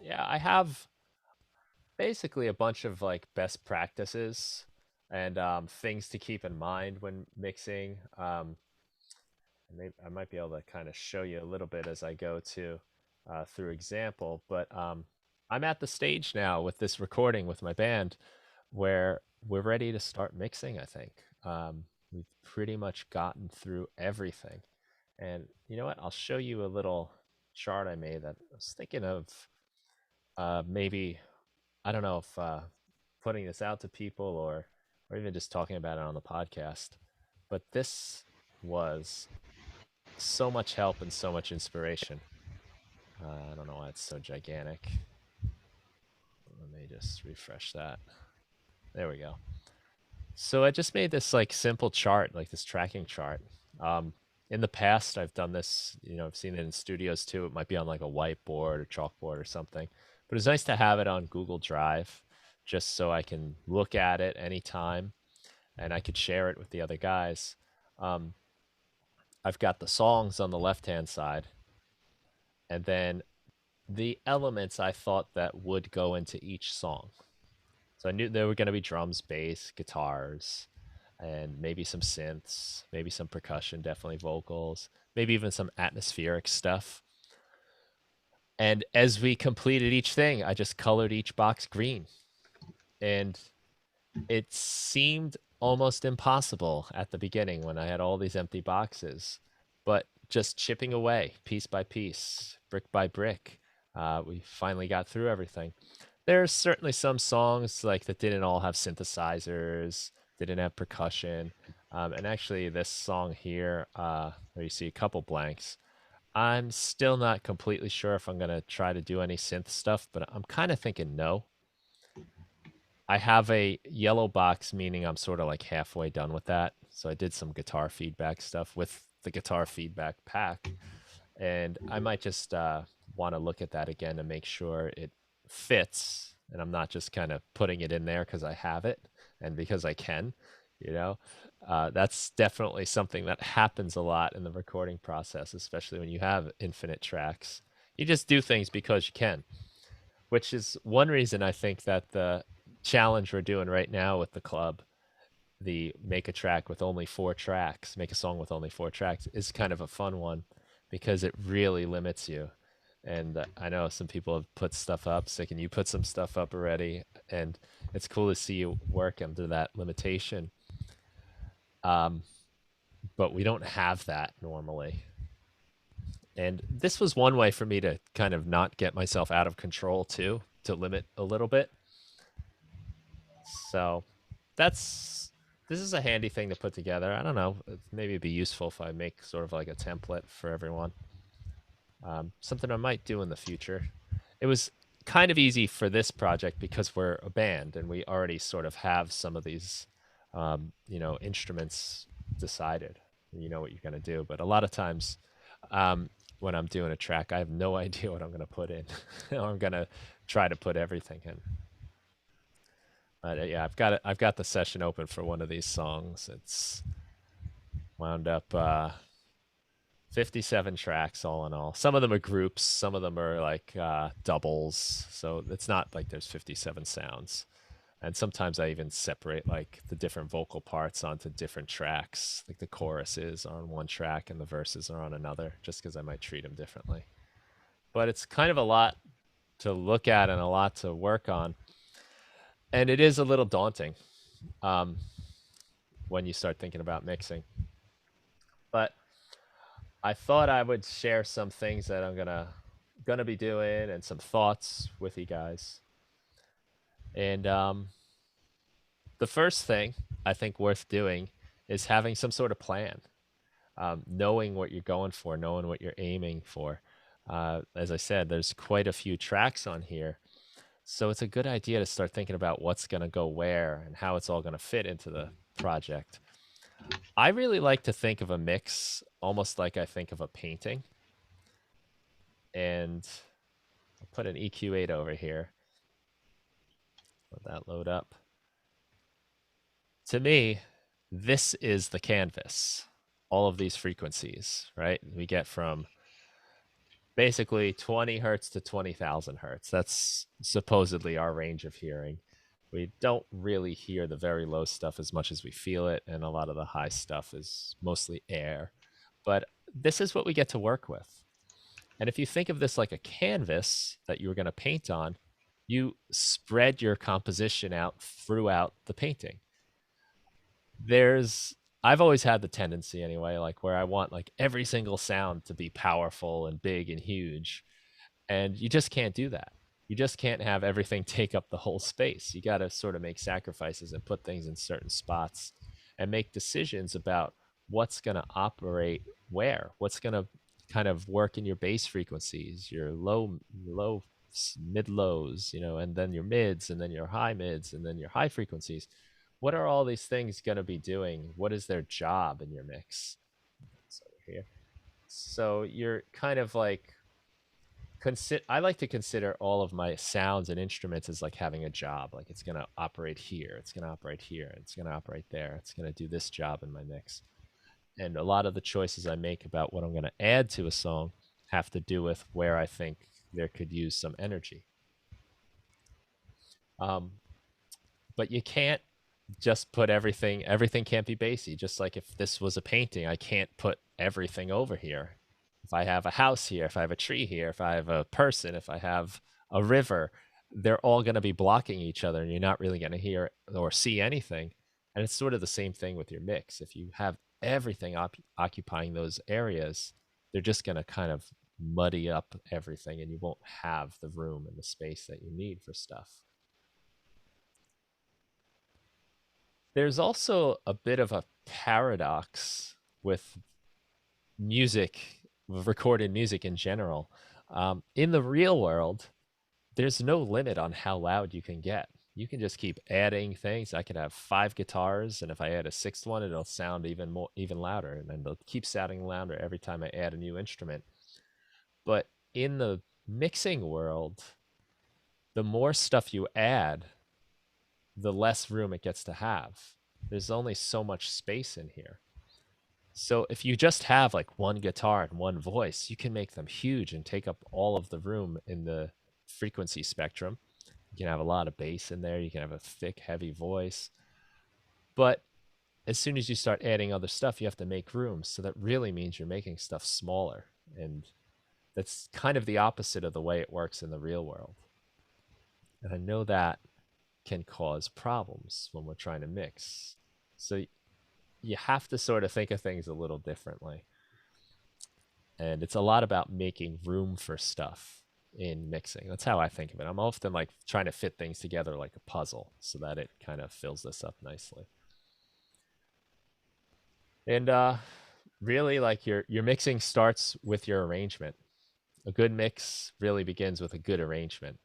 Yeah, I have basically a bunch of like best practices and things to keep in mind when mixing. Maybe I might be able to kind of show you a little bit as I go to through example, but I'm at the stage now with this recording with my band where we're ready to start mixing, I think. We've pretty much gotten through everything. And you know what? I'll show you a little chart I made that I was thinking of maybe, I don't know if putting this out to people or even just talking about it on the podcast. But this was so much help and so much inspiration. I don't know why it's so gigantic. Let me just refresh that. There we go. So I just made this like simple chart, like this tracking chart. Um, in the past, I've done this. I've seen it in studios too. It might be on like a whiteboard or chalkboard or something. But it's nice to have it on Google Drive, just so I can look at it anytime and I could share it with the other guys. Um, I've got the songs on the left hand side, and then the elements I thought that would go into each song. So I knew there were going to be drums, bass, guitars, and maybe some synths, maybe some percussion, definitely vocals, maybe even some atmospheric stuff. And as we completed each thing, I just colored each box green. And it seemed almost impossible at the beginning when I had all these empty boxes, but just chipping away piece by piece, brick by brick, we finally got through everything. There's certainly some songs like that didn't all have synthesizers, didn't have percussion, and actually this song here, where you see a couple blanks, I'm still not completely sure if I'm gonna try to do any synth stuff, but I'm kind of thinking no. I have a yellow box, meaning I'm sort of like halfway done with that. So I did some guitar feedback stuff with the guitar feedback pack, and I might just want to look at that again to make sure it fits, and I'm not just kind of putting it in there because I have it and because I can. You know, that's definitely something that happens a lot in the recording process, especially when you have infinite tracks. You just do things because you can, which is one reason I think that the challenge we're doing right now with the club, the make a track with only 4 tracks, make a song with only 4 tracks, is kind of a fun one because it really limits you. And I know some people have put stuff up. So can you put some stuff up already? And it's cool to see you work under that limitation. Um, but we don't have that normally. And this was one way for me to kind of not get myself out of control too, to limit a little bit. So that's this is a handy thing to put together. I don't know. Maybe it'd be useful if I make sort of like a template for everyone. Something I might do in the future. It was kind of easy for this project because we're a band and we already sort of have some of these, instruments decided. You know what you're going to do. But a lot of times, um, when I'm doing a track, I have no idea what I'm going to put in. I'm going to try to put everything in. Yeah, I've got it. I've got the session open for one of these songs. It's wound up 57 tracks all in all. Some of them are groups, some of them are like doubles. So it's not like there's 57 sounds. And sometimes I even separate like the different vocal parts onto different tracks. Like the choruses are on one track and the verses are on another, just because I might treat them differently. But it's kind of a lot to look at and a lot to work on. And it is a little daunting, um, when you start thinking about mixing. But I thought I would share some things that I'm gonna be doing and some thoughts with you guys. And the first thing I think worth doing is having some sort of plan, knowing what you're going for, knowing what you're aiming for. As I said, there's quite a few tracks on here, so it's a good idea to start thinking about what's going to go where and how it's all going to fit into the project. I really like to think of a mix almost like I think of a painting, and I'll put an EQ8 over here. Let that load up. To me, this is the canvas. All of these frequencies, right? We get from Basically 20 hertz to 20,000 hertz. That's supposedly our range of hearing. We don't really hear the very low stuff as much as we feel it, and a lot of the high stuff is mostly air. But this is what we get to work with. And if you think of this like a canvas that you were going to paint on, you spread your composition out throughout the painting. There's I've always had the tendency anyway, like where I want like every single sound to be powerful and big and huge. And you just can't do that. You just can't have everything take up the whole space. You got to sort of make sacrifices and put things in certain spots and make decisions about what's going to operate where, what's going to kind of work in your bass frequencies, your low, mid lows, and then your mids, and then your high mids, and then your high frequencies. What are all these things going to be doing? What is their job in your mix? It's over here. So you're kind of like I like to consider all of my sounds and instruments as like having a job. Like it's going to operate here, it's going to operate here, it's going to operate there, it's going to do this job in my mix. And a lot of the choices I make about what I'm going to add to a song have to do with where I think there could use some energy. Um, but you can't just put everything can't be bassy. Just like if this was a painting, I can't put everything over here. If I have a house here, if I have a tree here, if I have a person, if I have a river, they're all going to be blocking each other and you're not really going to hear or see anything. And it's sort of the same thing with your mix. If you have everything occupying those areas, they're just going to kind of muddy up everything and you won't have the room and the space that you need for stuff. There's also a bit of a paradox with music, recorded music in general. In the real world, there's no limit on how loud you can get. You can just keep adding things. I could have 5 guitars, and if I add a sixth one, it'll sound even louder, and then they'll keep sounding louder every time I add a new instrument. But in the mixing world, the more stuff you add, the less room it gets to have. There's only so much space in here. So if you just have like one guitar and one voice, you can make them huge and take up all of the room in the frequency spectrum. You can have a lot of bass in there, you can have a thick, heavy voice. But as soon as you start adding other stuff, you have to make room. So that really means you're making stuff smaller. And that's kind of the opposite of the way it works in the real world. And I know that can cause problems when we're trying to mix. So you have to sort of think of things a little differently. And it's a lot about making room for stuff in mixing. That's how I think of it. I'm often like trying to fit things together like a puzzle so that it kind of fills this up nicely. And really like your mixing starts with your arrangement. A good mix really begins with a good arrangement.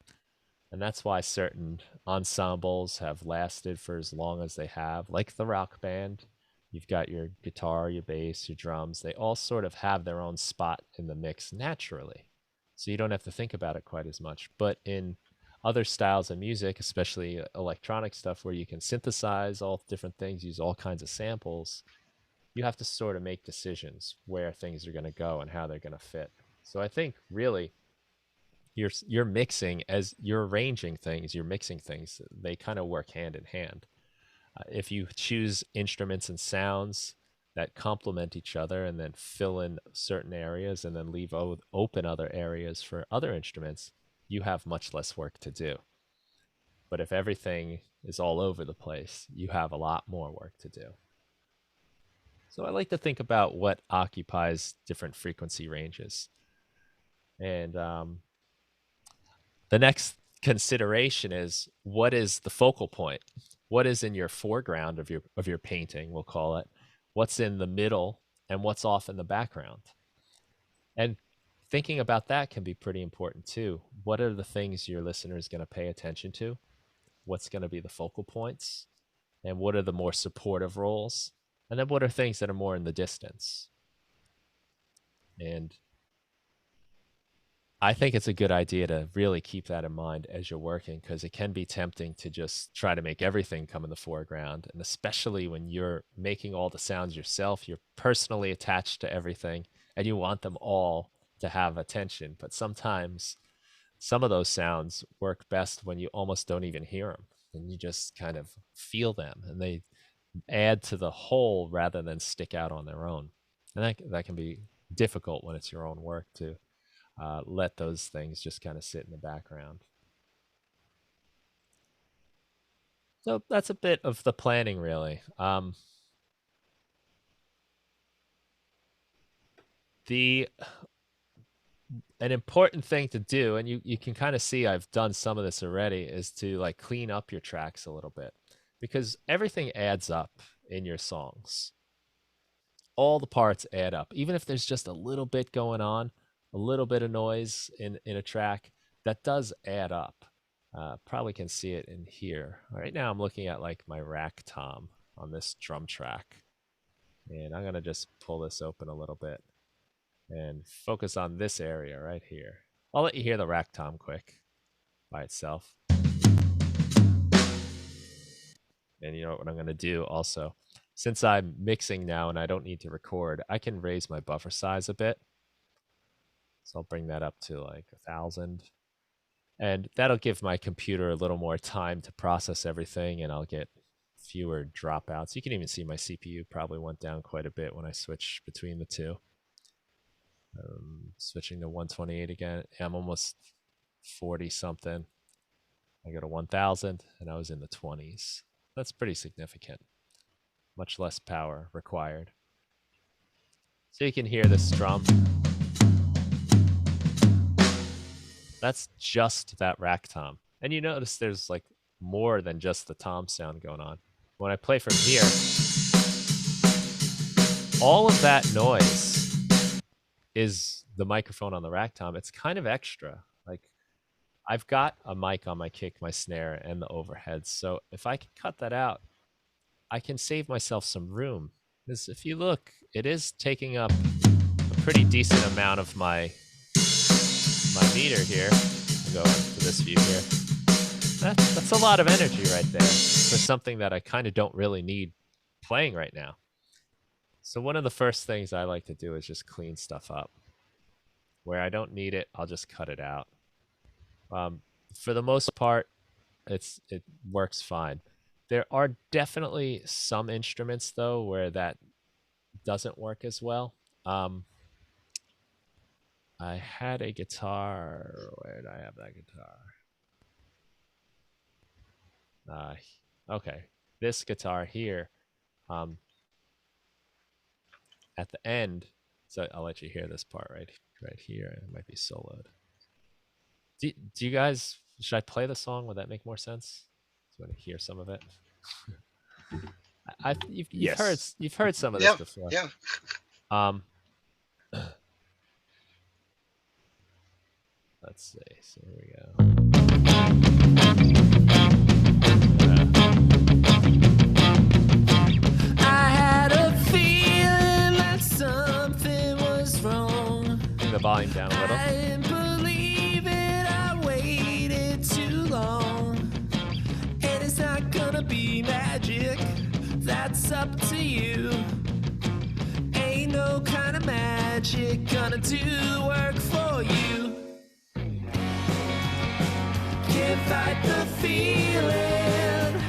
And that's why certain ensembles have lasted for as long as they have, like the rock band. You've got your guitar, your bass, your drums. They all sort of have their own spot in the mix naturally. So you don't have to think about it quite as much. But in other styles of music, especially electronic stuff where you can synthesize all different things, use all kinds of samples, you have to sort of make decisions where things are going to go and how they're going to fit. So I think really you're mixing as you're arranging things, you're mixing things, they kind of work hand in hand. If you choose instruments and sounds that complement each other and then fill in certain areas and then leave open other areas for other instruments, you have much less work to do. But if everything is all over the place, you have a lot more work to do. So I like to think about what occupies different frequency ranges. And the next consideration is, what is the focal point? What is in your foreground of your painting, we'll call it? What's in the middle and what's off in the background? And thinking about that can be pretty important too. What are the things your listener is going to pay attention to? What's going to be the focal points? And what are the more supportive roles? And then what are things that are more in the distance? And I think it's a good idea to really keep that in mind as you're working, because it can be tempting to just try to make everything come in the foreground. And especially when you're making all the sounds yourself, you're personally attached to everything and you want them all to have attention, but sometimes some of those sounds work best when you almost don't even hear them and you just kind of feel them, and they add to the whole rather than stick out on their own. And that can be difficult when it's your own work to let those things just kind of sit in the background. So that's a bit of the planning, really. The An important thing to do, and you can kind of see I've done some of this already, is to like clean up your tracks a little bit, because everything adds up in your songs. All the parts add up, even if there's just a little bit going on, a little bit of noise in a track, that does add up. Probably can see it in here. Right now I'm looking at like my rack tom on this drum track, and I'm gonna just pull this open a little bit and focus on this area right here. I'll let you hear the rack tom quick by itself. And you know what I'm going to do also? Since I'm mixing now and I don't need to record, I can raise my buffer size a bit. So I'll bring that up to like 1,000. And that'll give my computer a little more time to process everything, and I'll get fewer dropouts. You can even see my CPU probably went down quite a bit when I switched between the two. Switching to 128 again. I'm almost 40 something. I go to 1,000 and I was in the 20s. That's pretty significant. Much less power required. So you can hear this drum. That's just that rack tom. And you notice there's like more than just the tom sound going on. When I play from here, all of that noise is the microphone on the rack tom. It's kind of extra. Like, I've got a mic on my kick, my snare, and the overheads. So if I can cut that out, I can save myself some room. Because if you look, it is taking up a pretty decent amount of my meter here. I'll go into this view here. That's a lot of energy right there for something that I kind of don't really need playing right now. So one of the first things I like to do is just clean stuff up. Where I don't need it, I'll just cut it out. For the most part, it works fine. There are definitely some instruments, though, where that doesn't work as well. I had a guitar. Where did I have that guitar? Okay. This guitar here, at the end, so I'll let you hear this part right here. It might be soloed. Do you guys, should I play the song? Would that make more sense? Do you want to hear some of it? You've heard some of this before. Yeah. Let's see. So here we go. I had a feeling that something was wrong. Bring the volume down a little. I didn't believe it. I waited too long, and it's not gonna be magic. That's up to you. Ain't no kind of magic gonna do work for you. Can't fight the feeling.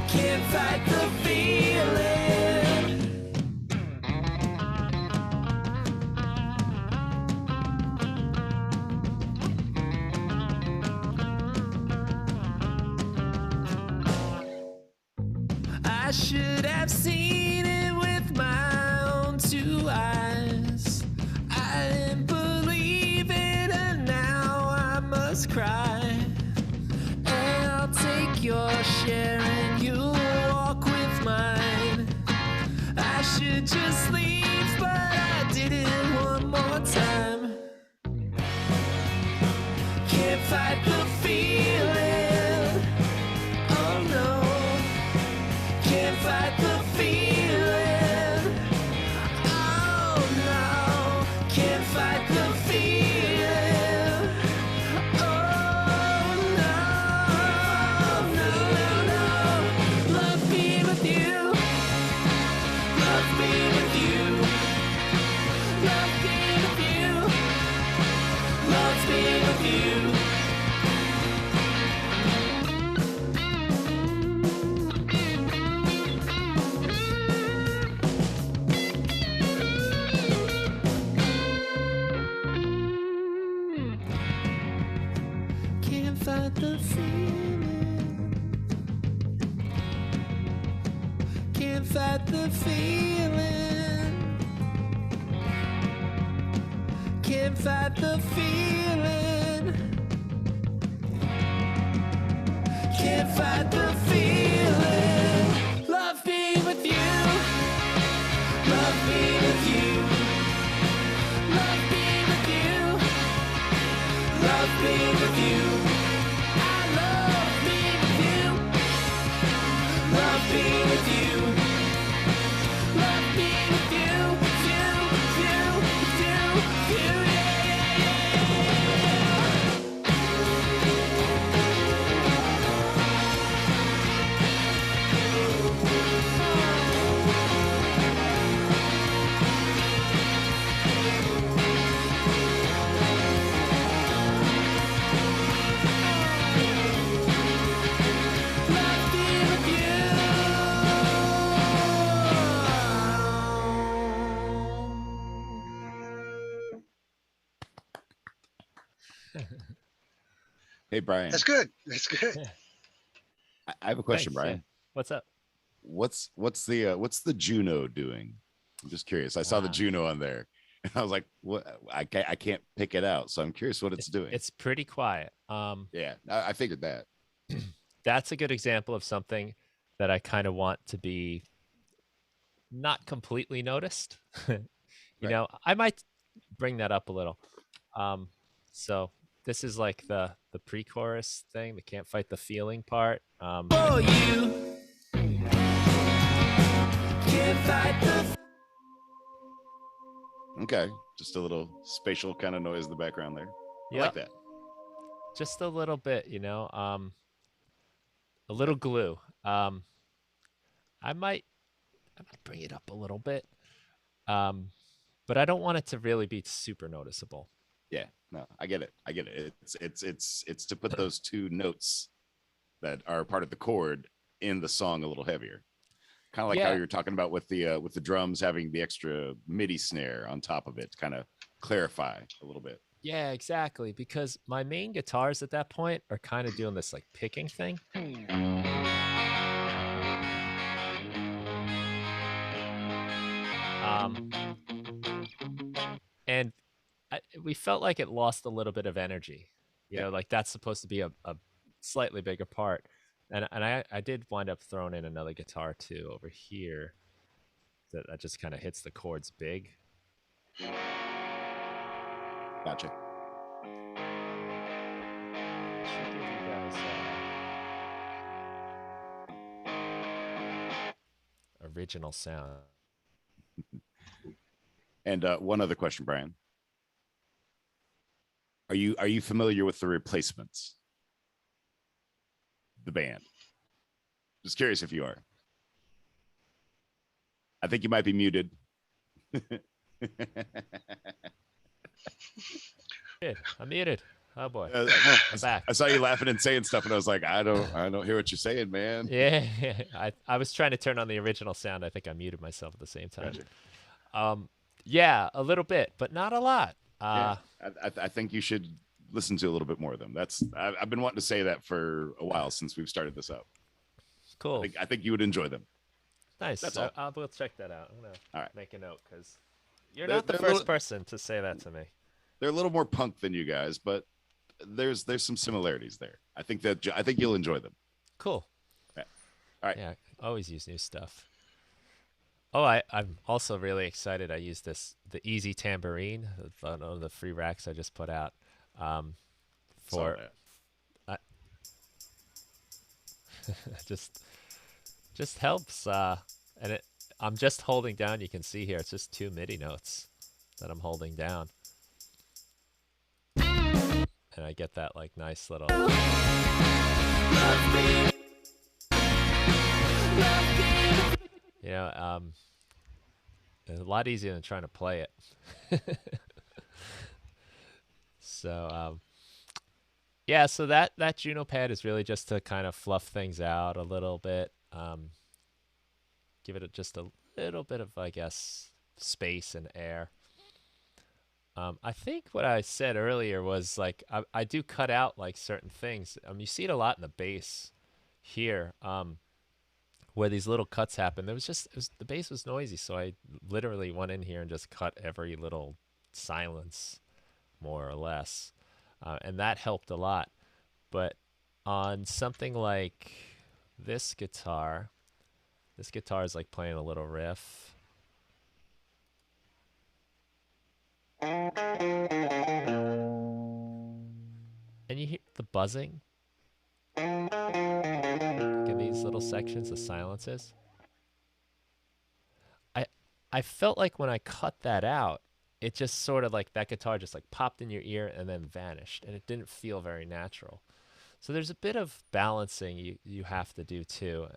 Can't fight the feeling. I should have seen it with my own two eyes. I didn't believe it, and now I must cry. And I'll take your share and you'll walk with mine. I should just leave, but I did it one more time. Can't fight the feeling. Oh no. Can't fight the feeling. the feeling. Can't fight the feeling. Can't fight the feeling. Can't fight the feeling. Love being with you. Love being with you. Love being with you. Love being with you. I love being with you. Love being with you. Love being with you. You, yeah, yeah, love being with you. Hey, Brian, That's good. That's good. I have a question, Thanks. Yeah. Brian. What's up? What's the Juno doing? I'm just curious. I saw the Wow. Juno on there, and I was like, what? I can't pick it out, so I'm curious what it's doing. It's pretty quiet. Yeah, I figured that. That's a good example of something that I kind of want to be not completely noticed. You Right. know, I might bring that up a little. So this is like the pre-chorus thing, the can't fight the feeling part. For you. Can't fight the Okay, just a little spatial kind of noise in the background there. I Yep, like that. just a little bit, a little glue. I might bring it up a little bit. But I don't want it to really be super noticeable. Yeah, no, I get it. I get it. It's to put those two notes that are part of the chord in the song a little heavier. Kind of like how Yeah. you're talking about with the drums having the extra MIDI snare on top of it to kind of clarify a little bit. Yeah, exactly. Because my main guitars at that point are kind of doing this like picking thing. And we felt like it lost a little bit of energy. You Yeah, know, like that's supposed to be a slightly bigger part. And I did wind up throwing in another guitar too over here that just kind of hits the chords big. gotcha. Should give you guys original sound. And one other question, Brian. Are you familiar with the Replacements? The band. Just curious if you are. I think you might be muted. I'm muted. Oh boy. I'm back. I saw you laughing and saying stuff, and I was like, I don't hear what you're saying, man. Yeah, I was trying to turn on the original sound. I think I muted myself at the same time. Gotcha. Yeah, a little bit, but not a lot. Yeah, I think you should listen to a little bit more of them. I've been wanting to say that for a while since we've started this up. Cool. I think you would enjoy them. Nice. That's all. I will check that out. I'm gonna All right. make a note because you're They're- not the they're first little- person to say that to me. They're a little more punk than you guys, but there's some similarities there. I think you'll enjoy them. Cool. Yeah. All right. Yeah, I always use new stuff. Oh, I'm also really excited. I use the Easy Tambourine, one of the free racks I just put out. For that. just helps. And I'm just holding down. You can see here, it's just 2 MIDI notes that I'm holding down, and I get that like nice little. You know, it's a lot easier than trying to play it. So, yeah, so that Juno pad is really just to kind of fluff things out a little bit, give it just a little bit of, I guess, space and air. I think what I said earlier was like I do cut out like certain things. You see it a lot in the bass here, where these little cuts happen. The bass was noisy, so I literally went in here and just cut every little silence, more or less, and that helped a lot. But on something like this guitar, this guitar is like playing a little riff. And you hear the buzzing in these little sections, the silences. I I felt like when I cut that out, it just sort of like that guitar just like popped in your ear and then vanished, and it didn't feel very natural. So there's a bit of balancing you have to do too.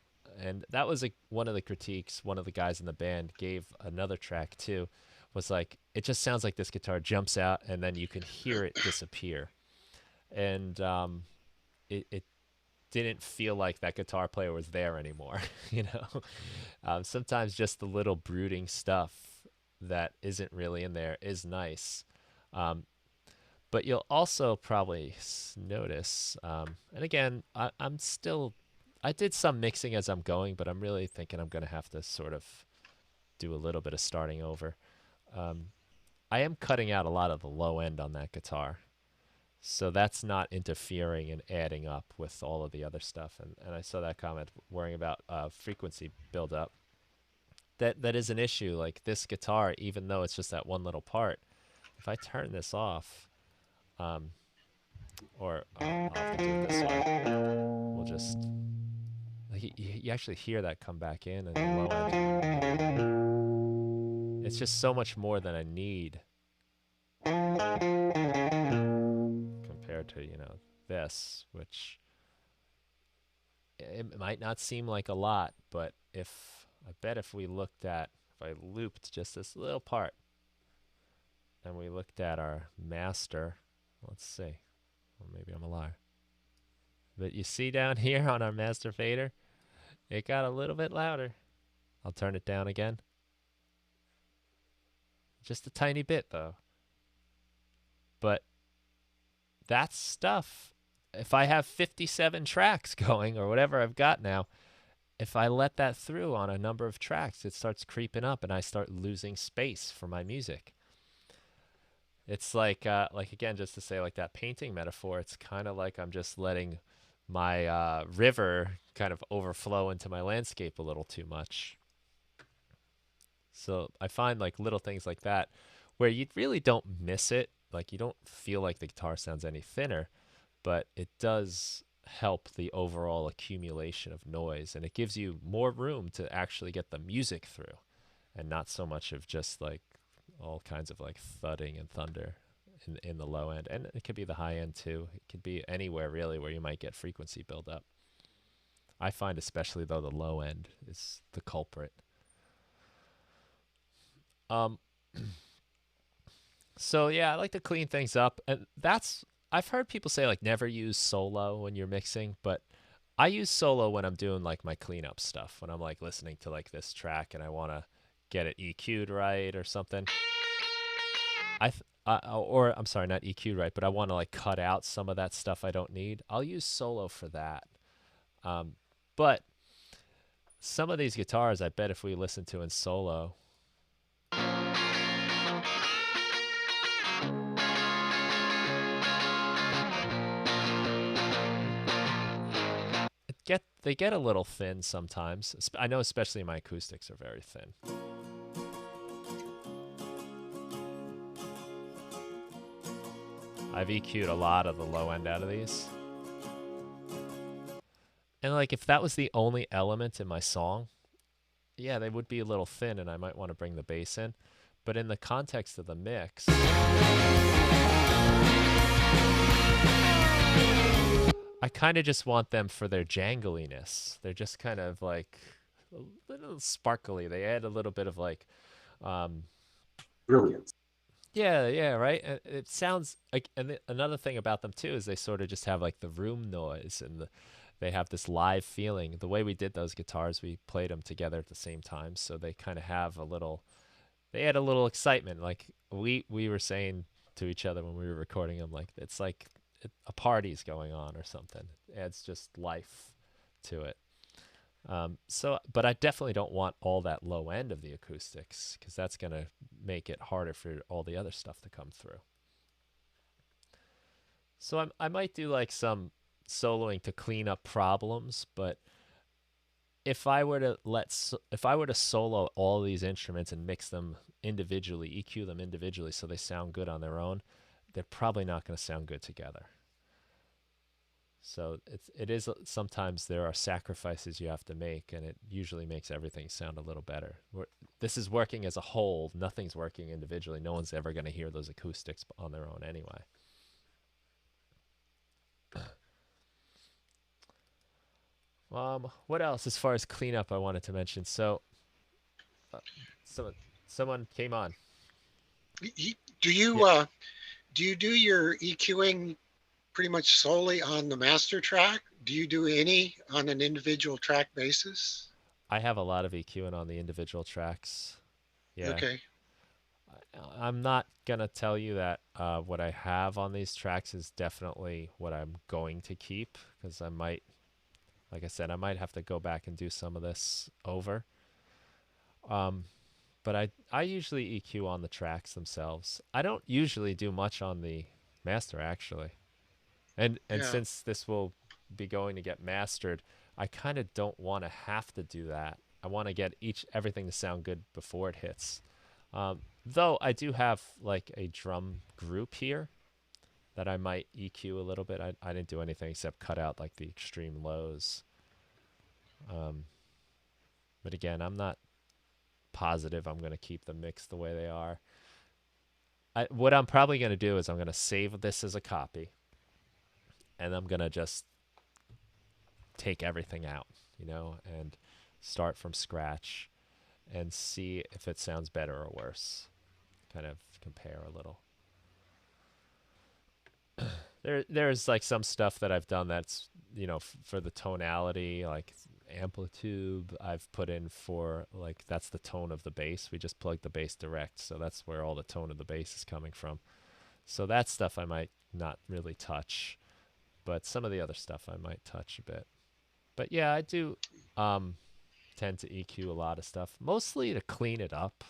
And that was one of the critiques one of the guys in the band gave another track too, was like it just sounds like this guitar jumps out and then you can hear it disappear. And it didn't feel like that guitar player was there anymore. you know, sometimes just the little brooding stuff that isn't really in there is nice. Um, but you'll also probably notice, and again, I did some mixing as I'm going, but I'm really thinking I'm going to have to sort of do a little bit of starting over. Um, I am cutting out a lot of the low end on that guitar. So that's not interfering and adding up with all of the other stuff. And I saw that comment worrying about frequency buildup. That is an issue. Like this guitar, even though it's just that one little part, if I turn this off, or I'll have to do it this way. We'll just like you actually hear that come back in and the low end. It's just so much more than I need compared to this, which it might not seem like a lot, but I bet if I looped just this little part and we looked at our master, let's see, or maybe I'm a liar. But you see down here on our master fader, it got a little bit louder. I'll turn it down again. Just a tiny bit though. But that's stuff. If I have 57 tracks going or whatever I've got now, if I let that through on a number of tracks, it starts creeping up and I start losing space for my music. It's like again, just to say like that painting metaphor, it's kind of like I'm just letting my river kind of overflow into my landscape a little too much. So I find like little things like that where you really don't miss it. Like you don't feel like the guitar sounds any thinner, but it does help the overall accumulation of noise, and it gives you more room to actually get the music through and not so much of just like all kinds of like thudding and thunder in the low end. And it could be the high end too. It could be anywhere really where you might get frequency buildup. I find especially though the low end is the culprit. So yeah, I like to clean things up, and I've heard people say like never use solo when you're mixing, but I use solo when I'm doing like my cleanup stuff, when I'm like listening to like this track and I want to get it EQ'd right or something. Or I'm sorry, not EQ'd right, but I want to like cut out some of that stuff I don't need. I'll use solo for that. But some of these guitars, I bet if we listen to in solo, they get a little thin sometimes. I know especially my acoustics are very thin. I've EQ'd a lot of the low end out of these. And like if that was the only element in my song, yeah, they would be a little thin and I might want to bring the bass in. But in the context of the mix, I kind of just want them for their jangliness. They're just kind of like a little sparkly. They add a little bit of like brilliance. Yeah, right. It sounds like, and another thing about them too is they sort of just have like the room noise, and they have this live feeling. The way we did those guitars, we played them together at the same time, so they kind of have a little they add a little excitement. Like we were saying to each other when we were recording them, like it's like a party's going on or something. It adds just life to it. But I definitely don't want all that low end of the acoustics because that's gonna make it harder for all the other stuff to come through. So I might do like some soloing to clean up problems, but if I were to solo all these instruments and mix them individually, EQ them individually so they sound good on their own, they're probably not going to sound good together. So it is sometimes there are sacrifices you have to make, and it usually makes everything sound a little better. This is working as a whole. Nothing's working individually. No one's ever going to hear those acoustics on their own anyway. What else as far as cleanup I wanted to mention? So, uh, someone came on. Do you Yeah, do you do your EQing pretty much solely on the master track? Do you do any on an individual track basis? I have a lot of EQing on the individual tracks. Yeah, Okay. I'm not gonna tell you that what I have on these tracks is definitely what I'm going to keep because I might, like I said, I might have to go back and do some of this over. Um, but I usually EQ on the tracks themselves. I don't usually do much on the master actually. And Yeah. since this will be going to get mastered, I kind of don't want to have to do that. I want to get everything to sound good before it hits. Though I do have like a drum group here that I might EQ a little bit. I didn't do anything except cut out like the extreme lows. Um, but again, I'm not positive I'm going to keep the mix the way they are. What I'm probably going to do is I'm going to save this as a copy, and I'm going to just take everything out, and start from scratch and see if it sounds better or worse. Kind of compare a little. There's like some stuff that I've done that's for the tonality, like amplitude I've put in for like that's the tone of the bass. We just plug the bass direct, so that's where all the tone of the bass is coming from. So that stuff I might not really touch, but some of the other stuff I might touch a bit. But yeah, I do tend to EQ a lot of stuff, mostly to clean it up.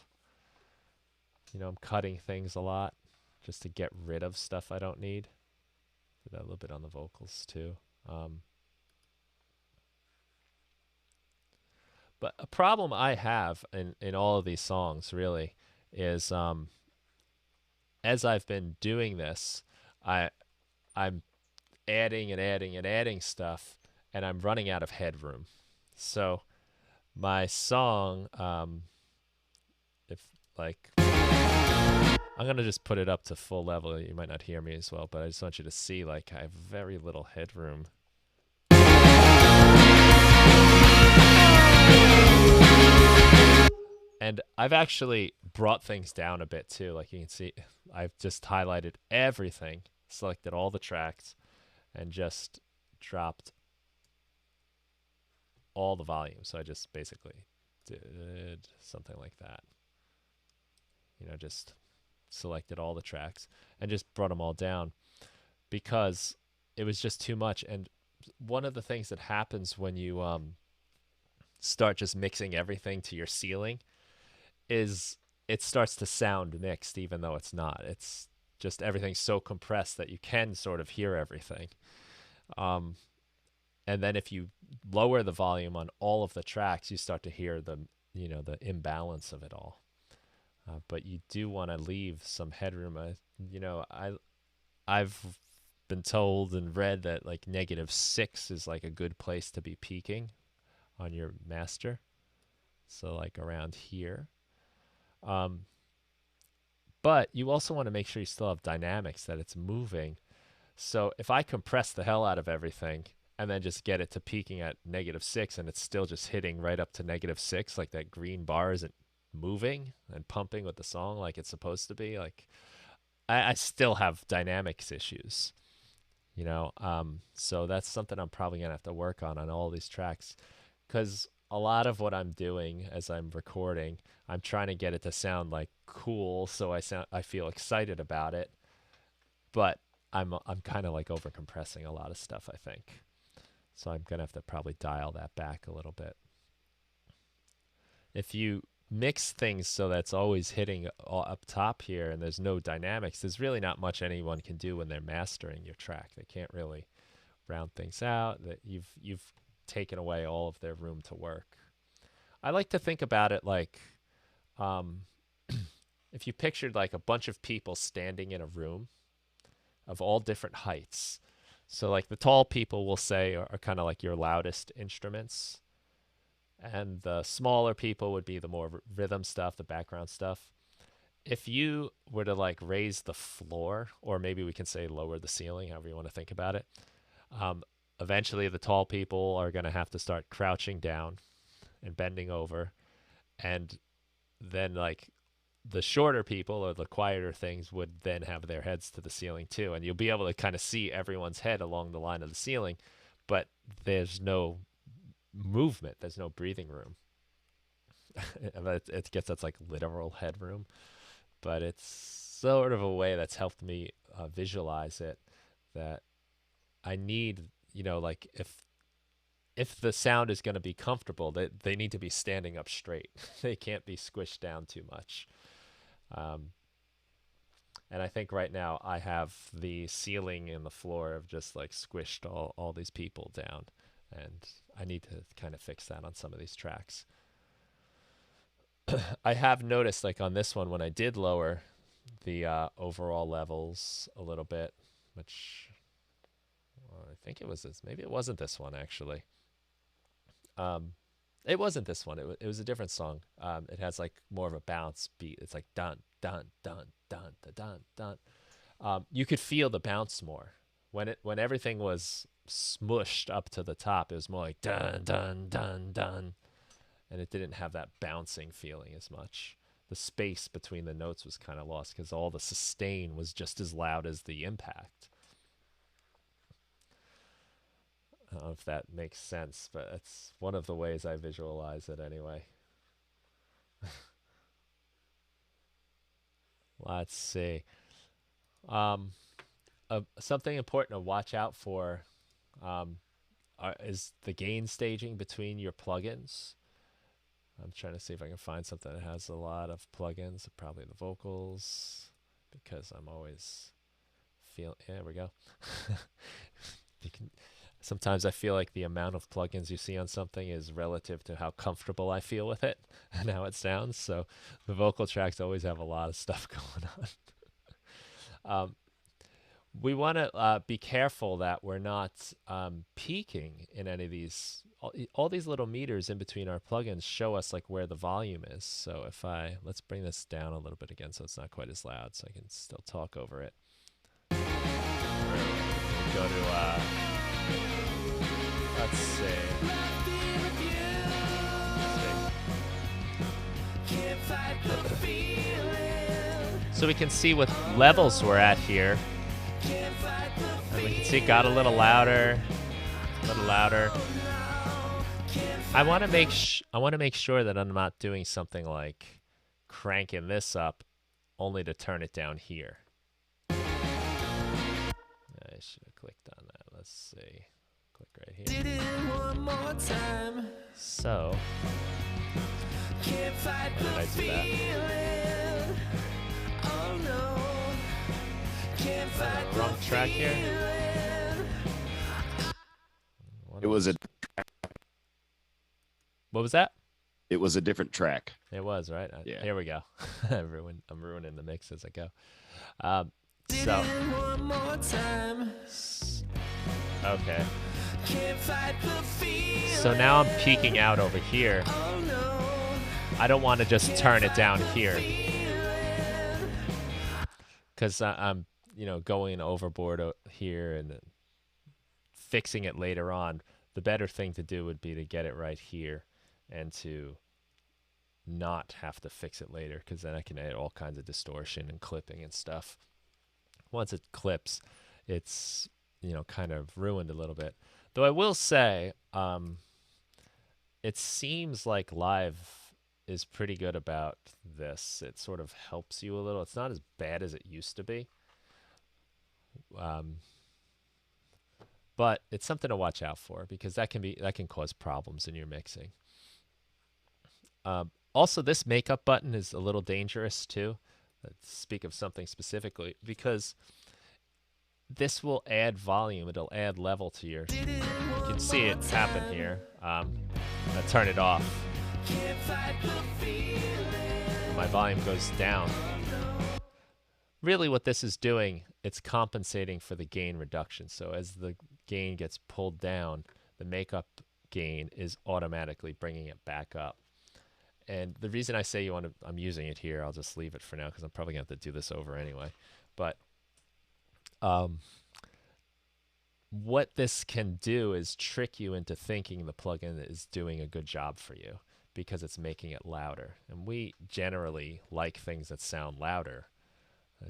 I'm cutting things a lot just to get rid of stuff I don't need. Did that a little bit on the vocals too. Um, but a problem I have in all of these songs really is as I've been doing this, I'm adding and adding and adding stuff, and I'm running out of headroom. So my song, if like, I'm gonna just put it up to full level. You might not hear me as well, but I just want you to see like I have very little headroom. And I've actually brought things down a bit too. Like you can see, I've just highlighted everything, selected all the tracks, and just dropped all the volume. So I just basically did something like that. Just selected all the tracks and just brought them all down because it was just too much. And one of the things that happens when you start just mixing everything to your ceiling is it starts to sound mixed even though it's not. It's just everything's so compressed that you can sort of hear everything. And then if you lower the volume on all of the tracks, you start to hear the imbalance of it all. But you do want to leave some headroom. I've been told and read that like -6 is like a good place to be peaking on your master. So like around here. But you also want to make sure you still have dynamics, that it's moving. So if I compress the hell out of everything and then just get it to peaking at -6 and it's still just hitting right up to -6, like that green bar isn't moving and pumping with the song like it's supposed to be, like I still have dynamics issues, so that's something I'm probably gonna have to work on all these tracks because a lot of what I'm doing as I'm recording, I'm trying to get it to sound like cool, so I feel excited about it, but I'm kind of like over compressing a lot of stuff, I think. So I'm gonna have to probably dial that back a little bit. If you mix things so that's always hitting up top here and there's no dynamics, there's really not much anyone can do when they're mastering your track. They can't really round things out. That you've taken away all of their room to work. I like to think about it like um, if you pictured like a bunch of people standing in a room of all different heights. So like the tall people will say are kind of like your loudest instruments, and the smaller people would be the more rhythm stuff, the background stuff. If you were to like raise the floor, or maybe we can say lower the ceiling, however you want to think about it, um, eventually the tall people are going to have to start crouching down and bending over, and then like the shorter people or the quieter things would then have their heads to the ceiling too, and you'll be able to kind of see everyone's head along the line of the ceiling, but there's no movement, there's no breathing room. It gets that's like literal headroom, but it's sort of a way that's helped me visualize it, that I need, like if the sound is going to be comfortable, they need to be standing up straight. They can't be squished down too much. And I think right now I have the ceiling and the floor have just like squished all these people down, and I need to kind of fix that on some of these tracks. I have noticed like on this one when I did lower the overall levels a little bit, which I think it was this. Maybe it wasn't this one actually. It wasn't this one. It was a different song. It has like more of a bounce beat. It's like dun dun dun dun dun dun dun. You could feel the bounce more when everything was smushed up to the top. It was more like dun dun dun dun, and it didn't have that bouncing feeling as much. The space between the notes was kind of lost because all the sustain was just as loud as the impact. I don't know if that makes sense, but it's one of the ways I visualize it anyway. Let's see. Something important to watch out for is the gain staging between your plugins. I'm trying to see if I can find something that has a lot of plugins, probably the vocals, because I'm always there we go. Sometimes I feel like the amount of plugins you see on something is relative to how comfortable I feel with it and how it sounds. So the vocal tracks always have a lot of stuff going on. We want to be careful that we're not peaking in any of these. All these little meters in between our plugins show us like where the volume is. So if let's bring this down a little bit again so it's not quite as loud so I can still talk over it. Go to let's see. So we can see what levels we're at here. And we can see it got a little louder, a little louder. I want to make sure that I'm not doing something like cranking this up only to turn it down here. I should have clicked on that. Let's see. Click right here. Did it one more time. So, why did I do that? Oh no. Can't fight the wrong track here. It was a. What was that? It was a different track. It was, right? Yeah. Here we go. I'm ruining the mix as I go. So. Okay. So now I'm peeking out over here. I don't want to just turn it down here, because I'm, going overboard here and fixing it later on. The better thing to do would be to get it right here and to not have to fix it later, because then I can add all kinds of distortion and clipping and stuff. Once it clips, it's, kind of ruined a little bit. Though I will say, it seems like live is pretty good about this. It sort of helps you a little. It's not as bad as it used to be. Um, but it's something to watch out for because that can cause problems in your mixing. Also, this makeup button is a little dangerous too. Let's speak of something specifically because this will add volume. It'll add level to your. You can see it happen here. I'm gonna turn it off. My volume goes down. Really, what this is doing, it's compensating for the gain reduction. So as the gain gets pulled down, the makeup gain is automatically bringing it back up. And the reason I say I'm using it here, I'll just leave it for now because I'm probably going to have to do this over anyway. But what this can do is trick you into thinking the plugin is doing a good job for you because it's making it louder. And we generally like things that sound louder.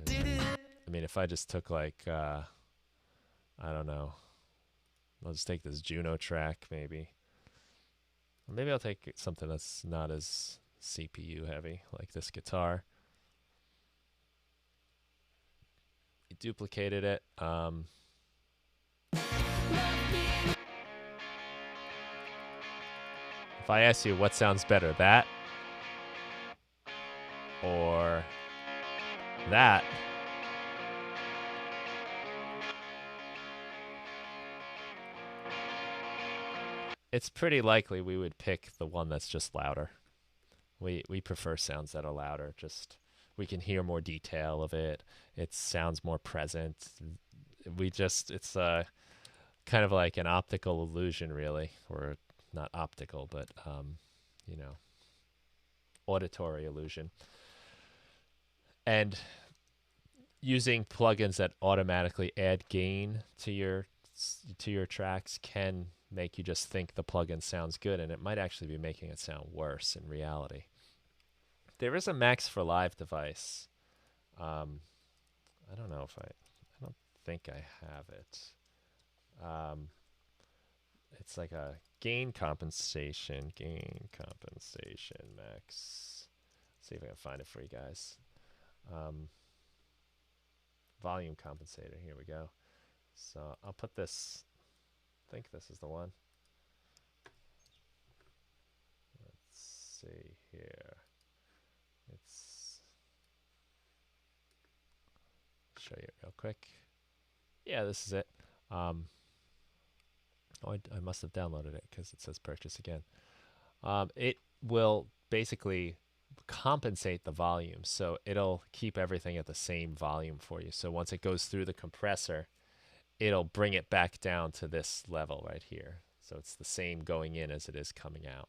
I mean, if I just took like, I don't know, I'll just take this Juno track maybe. Or maybe I'll take something that's not as CPU heavy, like this guitar. You duplicated it. If I ask you what sounds better, that or that, it's pretty likely we would pick the one that's just louder. We prefer sounds that are louder. Just we can hear more detail of it. It sounds more present. It's kind of like an optical illusion, really, or not optical, but auditory illusion. And using plugins that automatically add gain to your tracks can make you just think the plugin sounds good, and it might actually be making it sound worse in reality. There is a Max for Live device. I don't know if I don't think I have it. It's like a gain compensation Max. See if I can find it for you guys. Volume compensator. Here we go. So I'll put this. I think this is the one. Let's see here. Show you real quick. Yeah, this is it. I must have downloaded it because it says purchase again. It will basically compensate the volume, so it'll keep everything at the same volume for you. So once it goes through the compressor, it'll bring it back down to this level right here. So it's the same going in as it is coming out.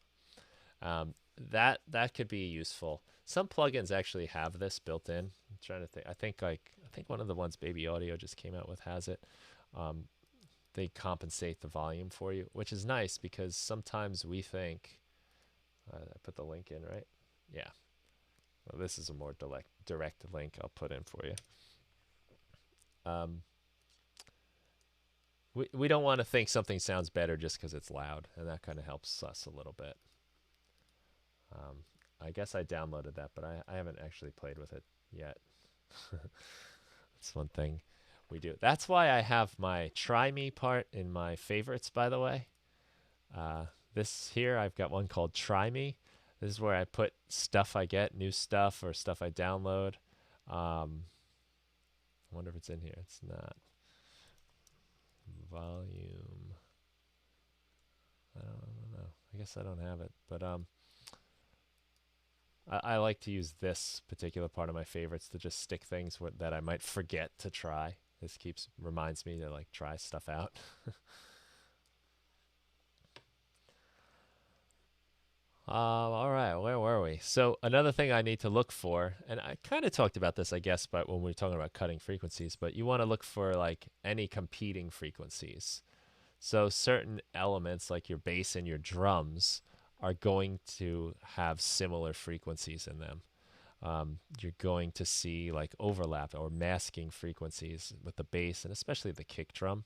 That could be useful. Some plugins actually have this built in. I'm trying to think. I think one of the ones Baby Audio just came out with has it. They compensate the volume for you, which is nice because sometimes we think. I put the link in, right? Yeah. Well, this is a more direct link I'll put in for you. We don't want to think something sounds better just because it's loud, and that kind of helps us a little bit. I guess I downloaded that, but I haven't actually played with it yet. That's one thing we do. That's why I have my Try Me part in my favorites, by the way. This here, I've got one called Try Me. This is where I put stuff I get, new stuff, or stuff I download. I wonder if it's in here. It's not. Volume. I don't know. I guess I don't have it, but I like to use this particular part of my favorites to just stick things that I might forget to try. This reminds me to like try stuff out. All right, where were we? So another thing I need to look for, and I kind of talked about this, I guess, but when we were talking about cutting frequencies, but you want to look for like any competing frequencies. So certain elements like your bass and your drums are going to have similar frequencies in them. You're going to see like overlap or masking frequencies with the bass and especially the kick drum.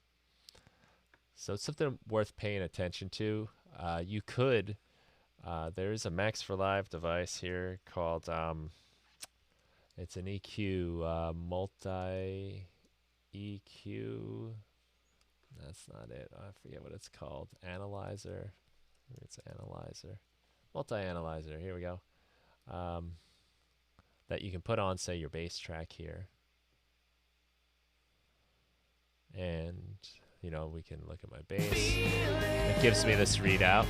So it's something worth paying attention to. You could There is a Max for Live device here called it's an EQ multi EQ. That's not it. I forget what it's called. Analyzer. Maybe it's analyzer. Multi-analyzer. Here we go. That you can put on, say, your bass track here. And, you know, we can look at my bass. It gives me this readout.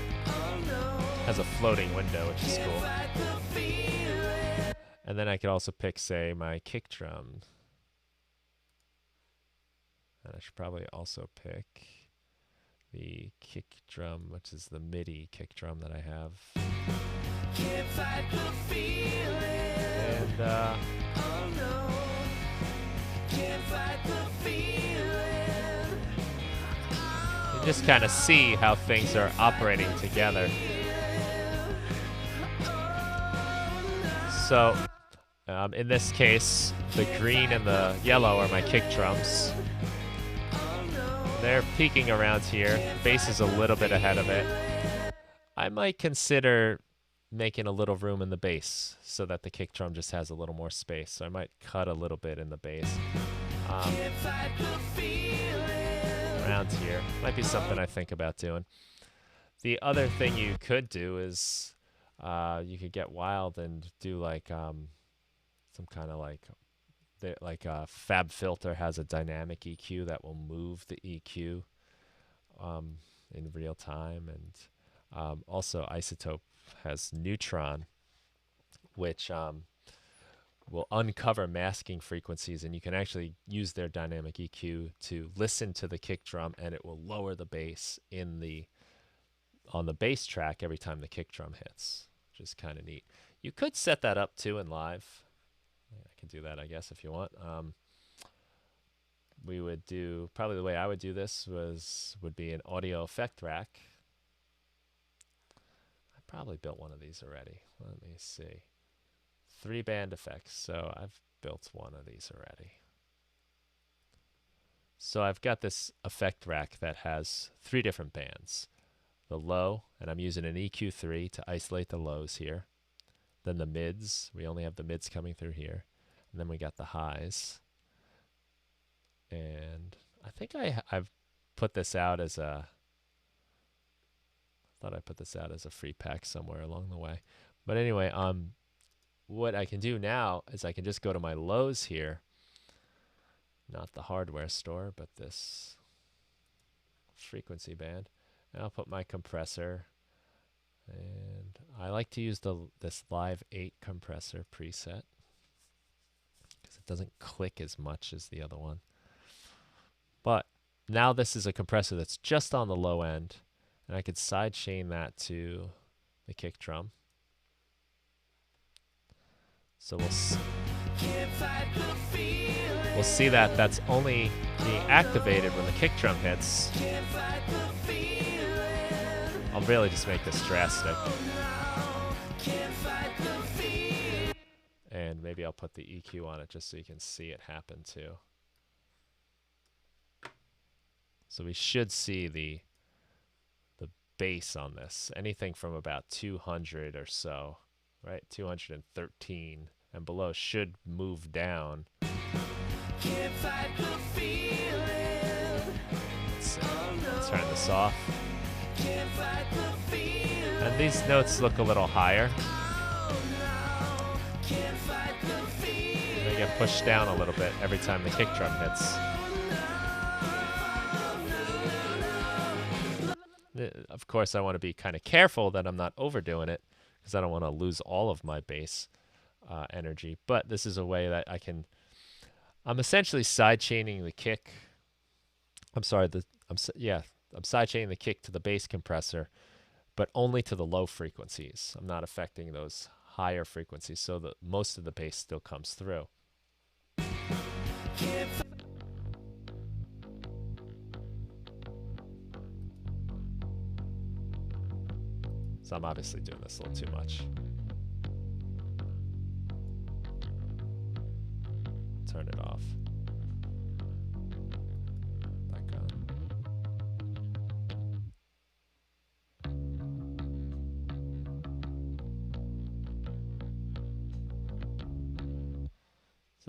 Has a floating window, which is cool. And then I could also pick, say, my kick drum. And I should probably also pick the kick drum, which is the MIDI kick drum that I have. And you just kind of see how things are operating together. So in this case, the green and the yellow are my kick drums. They're peaking around here. The bass is a little bit ahead of it. I might consider making a little room in the bass so that the kick drum just has a little more space. So I might cut a little bit in the bass. Around here. Might be something I think about doing. The other thing you could do is you could get wild and do like some kind of like a Fab Filter has a dynamic EQ that will move the EQ in real time, and also Isotope has Neutron, which will uncover masking frequencies, and you can actually use their dynamic EQ to listen to the kick drum, and it will lower the bass on the bass track every time the kick drum hits, which is kind of neat. You could set that up too in live. I can do that, I guess, if you want. We would do, probably the way I would do this would be an audio effect rack. I probably built one of these already. Let me see. 3-band effects. So I've built one of these already. So I've got this effect rack that has 3 different bands. The low, and I'm using an EQ3 to isolate the lows here. Then the mids, we only have the mids coming through here. And then we got the highs. And I think I've put this out as a, I thought I put this out as a free pack somewhere along the way. But anyway, what I can do now is I can just go to my lows here. Not the hardware store, but this frequency band. And I'll put my compressor. And I like to use this Live 8 compressor preset, because it doesn't click as much as the other one. But now this is a compressor that's just on the low end, and I could sidechain that to the kick drum. So we'll see that that's only being activated when the kick drum hits. I'll really just make this drastic. And maybe I'll put the EQ on it just so you can see it happen too. So we should see the bass on this. Anything from about 200 or so, right? 213 and below should move down. Let's see. Let's turn this off. And these notes look a little higher. They get pushed down a little bit every time the kick drum hits. Of course, I want to be kind of careful that I'm not overdoing it, because I don't want to lose all of my bass energy. But this is a way that I'm essentially sidechaining the kick. I'm sidechaining the kick to the bass compressor, but only to the low frequencies. I'm not affecting those higher frequencies, so that most of the bass still comes through. So I'm obviously doing this a little too much. Turn it off. Back on.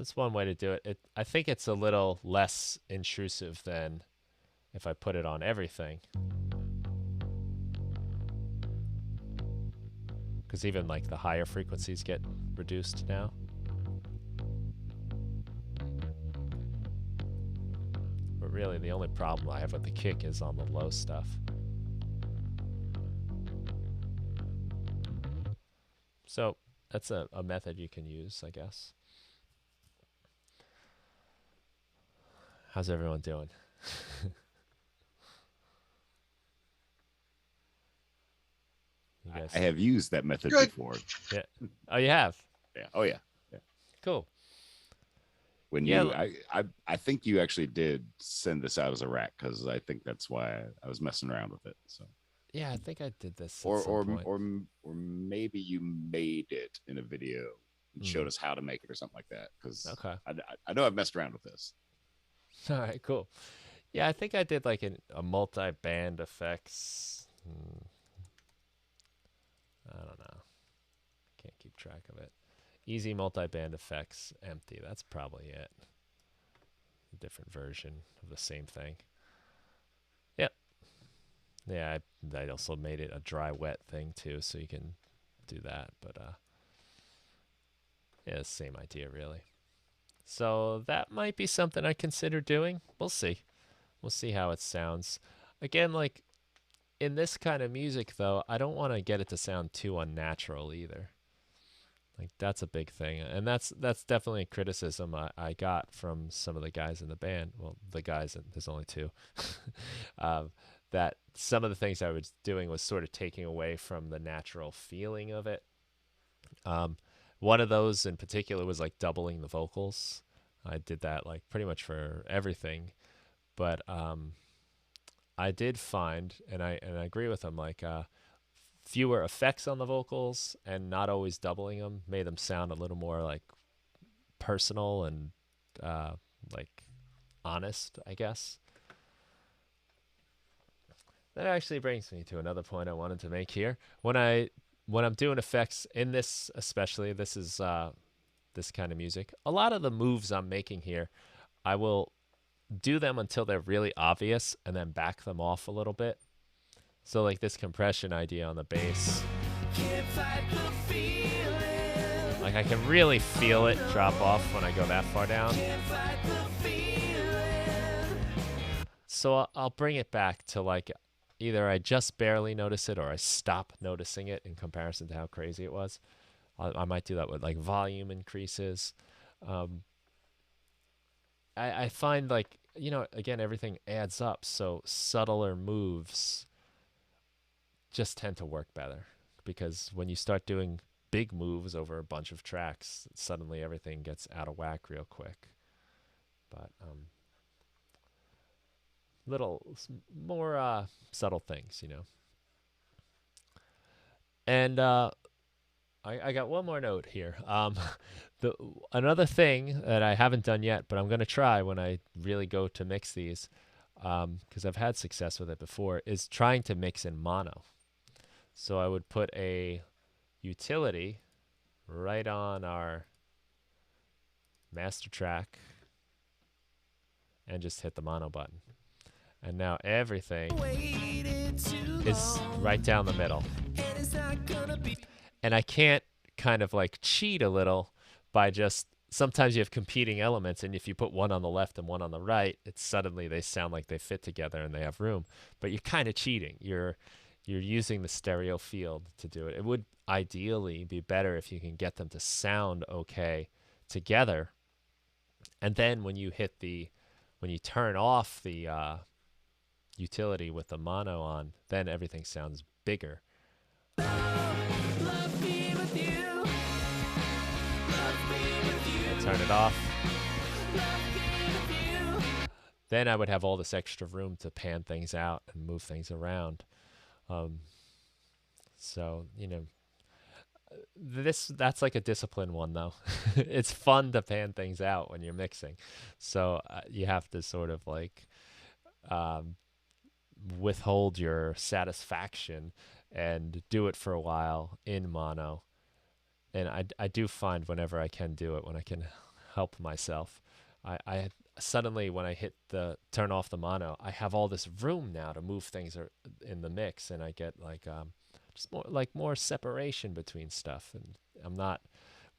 that's one way to do it. I think it's a little less intrusive than if I put it on everything. Because even like the higher frequencies get reduced now. But really, the only problem I have with the kick is on the low stuff. So that's a method you can use, I guess. How's everyone doing? You guys? I have used that method Good. before. Yeah. Oh, you have? Yeah. Oh yeah. Yeah. Cool. When Yeah. I think you actually did send this out as a rack because I think that's why I was messing around with it. So. Yeah, I think I did this. Or maybe you made it in a video and showed us how to make it or something like that. Because okay. I know I've messed around with this. All right, cool. Yeah, I think I did like a multi-band effects. I don't know. Can't keep track of it. Easy multi-band effects, empty. That's probably it. A different version of the same thing. Yep. Yeah, I also made it a dry-wet thing too, so you can do that. But yeah, the same idea really. So that might be something I consider doing. We'll see. We'll see how it sounds. Again, like in this kind of music, though, I don't want to get it to sound too unnatural either. Like that's a big thing, and that's definitely a criticism I got from some of the guys in the band. Well, the guys, there's only two. That some of the things I was doing was sort of taking away from the natural feeling of it. One of those in particular was like doubling the vocals. I did that like pretty much for everything, but I did find, and I agree with them, like fewer effects on the vocals and not always doubling them made them sound a little more like personal and like honest, I guess. That actually brings me to another point I wanted to make here. When I'm doing effects in this, especially, this is this kind of music, a lot of the moves I'm making here, I will do them until they're really obvious and then back them off a little bit. So like this compression idea on the bass, like I can really feel it drop off when I go that far down. So I'll bring it back to like either I just barely notice it or I stop noticing it in comparison to how crazy it was. I might do that with like volume increases. I find like, you know, again, everything adds up. So subtler moves just tend to work better because when you start doing big moves over a bunch of tracks, suddenly everything gets out of whack real quick. But little more subtle things, you know. And I got one more note here. Another thing that I haven't done yet, but I'm going to try when I really go to mix these, because I've had success with it before, is trying to mix in mono. So I would put a utility right on our master track and just hit the mono button. And now everything is right down the middle. And I can't kind of like cheat a little by just, sometimes you have competing elements, and if you put one on the left and one on the right, it's suddenly they sound like they fit together and they have room. But you're kind of cheating. You're using the stereo field to do it. It would ideally be better if you can get them to sound okay together. And then when you turn off the utility with the mono on, then everything sounds bigger. Turn it off. Then I would have all this extra room to pan things out and move things around. So, you know, that's like a discipline one though. It's fun to pan things out when you're mixing. So you have to sort of like withhold your satisfaction and do it for a while in mono. And I do find whenever I can do it, when I can help myself. I suddenly, when I hit the turn off the mono, I have all this room now to move things in the mix, and I get like just more separation between stuff, and I'm not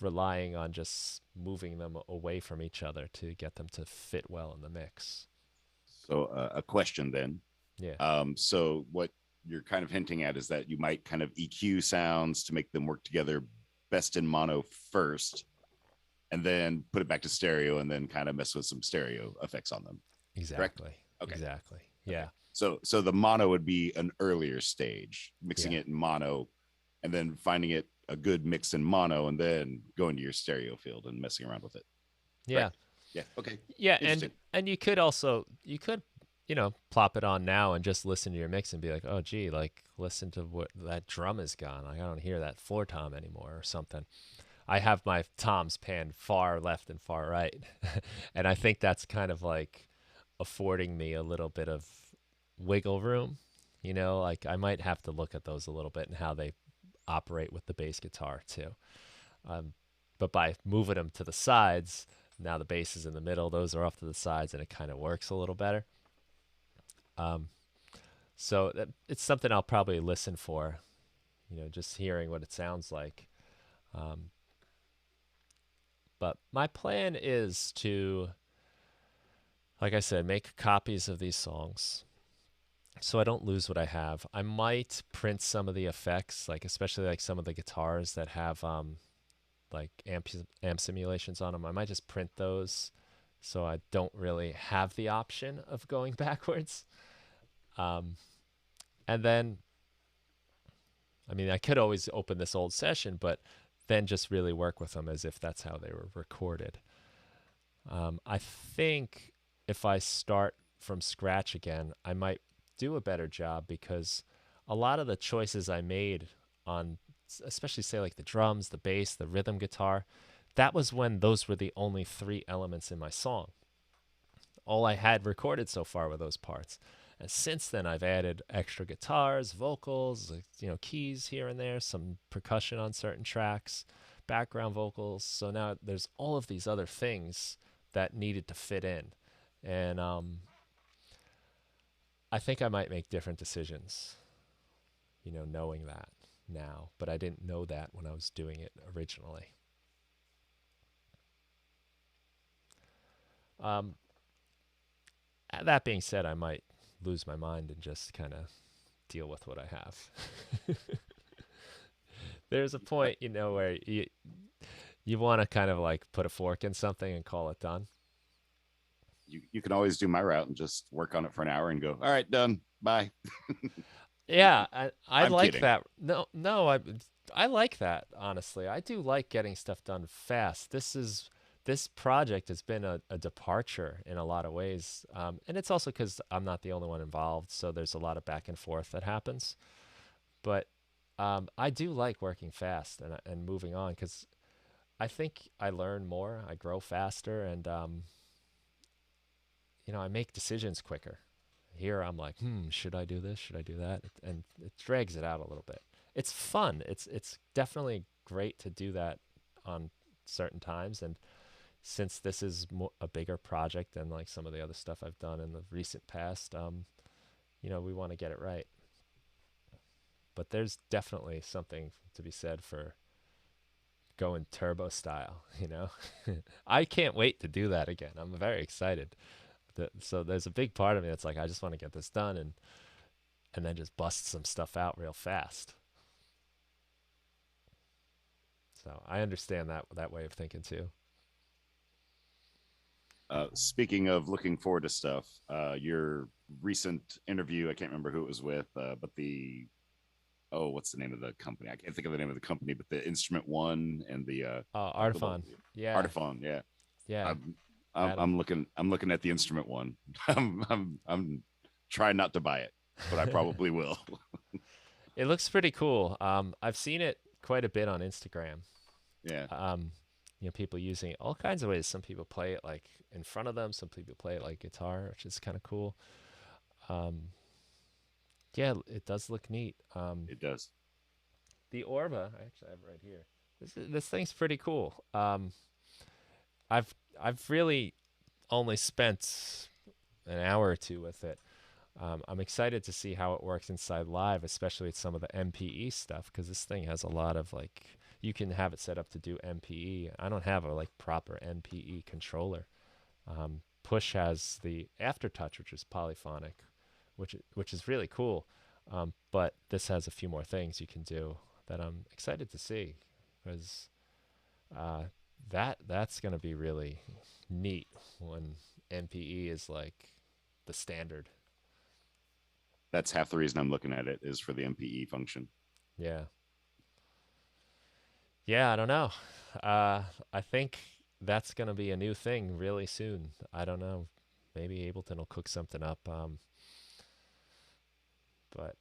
relying on just moving them away from each other to get them to fit well in the mix. So a question then. Yeah. So what you're kind of hinting at is that you might kind of EQ sounds to make them work together best in mono first, and then put it back to stereo, and then kind of mess with some stereo effects on them. Correct? Exactly. Okay. Exactly. Okay. Yeah. So the mono would be an earlier stage, mixing Yeah. it in mono, and then finding it a good mix in mono, and then going to your stereo field and messing around with it. Yeah. Correct? Yeah. Okay. Yeah, Interesting. and you could also plop it on now and just listen to your mix and be like, oh gee, like listen to what that drum is gone. Like I don't hear that floor tom anymore or something. I have my toms panned far left and far right, and I think that's kind of like affording me a little bit of wiggle room. Like I might have to look at those a little bit and how they operate with the bass guitar too. Um, but by moving them to the sides, now the bass is in the middle. Those are off to the sides, and it kind of works a little better. Um, so it's something I'll probably listen for. Just hearing what it sounds like. Um, but my plan is to, like I said, make copies of these songs so I don't lose what I have. I might print some of the effects, like especially like some of the guitars that have like amp simulations on them. I might just print those so I don't really have the option of going backwards. And then, I mean, I could always open this old session, but then just really work with them as if that's how they were recorded. I think if I start from scratch again, I might do a better job because a lot of the choices I made on, especially say like the drums, the bass, the rhythm guitar, that was when those were the only 3 elements in my song. All I had recorded so far were those parts. And since then, I've added extra guitars, vocals, keys here and there, some percussion on certain tracks, background vocals. So now there's all of these other things that needed to fit in. And I think I might make different decisions, knowing that now. But I didn't know that when I was doing it originally. That being said, I might lose my mind and just kind of deal with what I have. There's a point, where you want to kind of like put a fork in something and call it done. You can always do my route and just work on it for an hour and go, all right, done. Bye. Yeah, I I'm like kidding. that. No, I like that, honestly. I do like getting stuff done fast. This project has been a departure in a lot of ways. And it's also because I'm not the only one involved, so there's a lot of back and forth that happens. But I do like working fast and moving on because I think I learn more, I grow faster, and I make decisions quicker. Here I'm like, should I do this? Should I do that? And it drags it out a little bit. It's fun. It's definitely great to do that on certain times. And since this is a bigger project than like some of the other stuff I've done in the recent past, we want to get it right. But there's definitely something to be said for going turbo style, I can't wait to do that again. I'm very excited. So there's a big part of me that's like, I just want to get this done and then just bust some stuff out real fast. So I understand that way of thinking too. Speaking of looking forward to stuff, your recent interview, I can't remember who it was with, but what's the name of the company? I can't think of the name of the company, but the Instrument One and the Artiphon. Yeah. Artiphon, yeah. Yeah. I'm looking at the Instrument One. I'm trying not to buy it, but I probably will. It looks pretty cool. I've seen it quite a bit on Instagram. Yeah. People using it all kinds of ways. Some people play it like in front of them. Some people play it like guitar, which is kind of cool. Yeah, it does look neat. It does. The Orba, I actually have it right here. This thing's pretty cool. I've I've really only spent an hour or two with it. I'm excited to see how it works inside live, especially with some of the MPE stuff, because this thing has a lot of like you can have it set up to do MPE. I don't have a like proper MPE controller. Push has the aftertouch, which is polyphonic, which is really cool. But this has a few more things you can do that I'm excited to see, because uh, that's gonna be really neat when MPE is like the standard. That's half the reason I'm looking at it is for the MPE function. Yeah. Yeah, I don't know. I think that's gonna be a new thing really soon. I don't know. Maybe Ableton will cook something up. But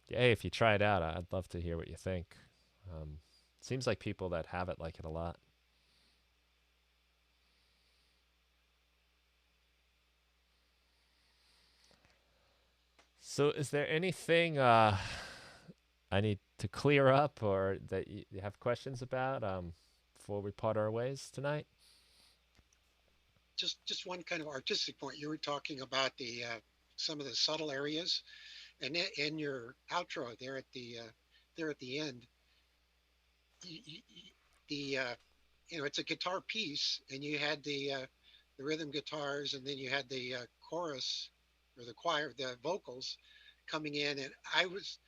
yeah, hey, if you try it out, I'd love to hear what you think. Um, Seems like people that have it like it a lot. So, is there anything I need to clear up or that you have questions about before we part our ways tonight? Just one kind of artistic point. You were talking about the some of the subtle areas, and in your outro there at the end, the it's a guitar piece, and you had the rhythm guitars, and then you had the chorus or the choir, the vocals coming in, and I was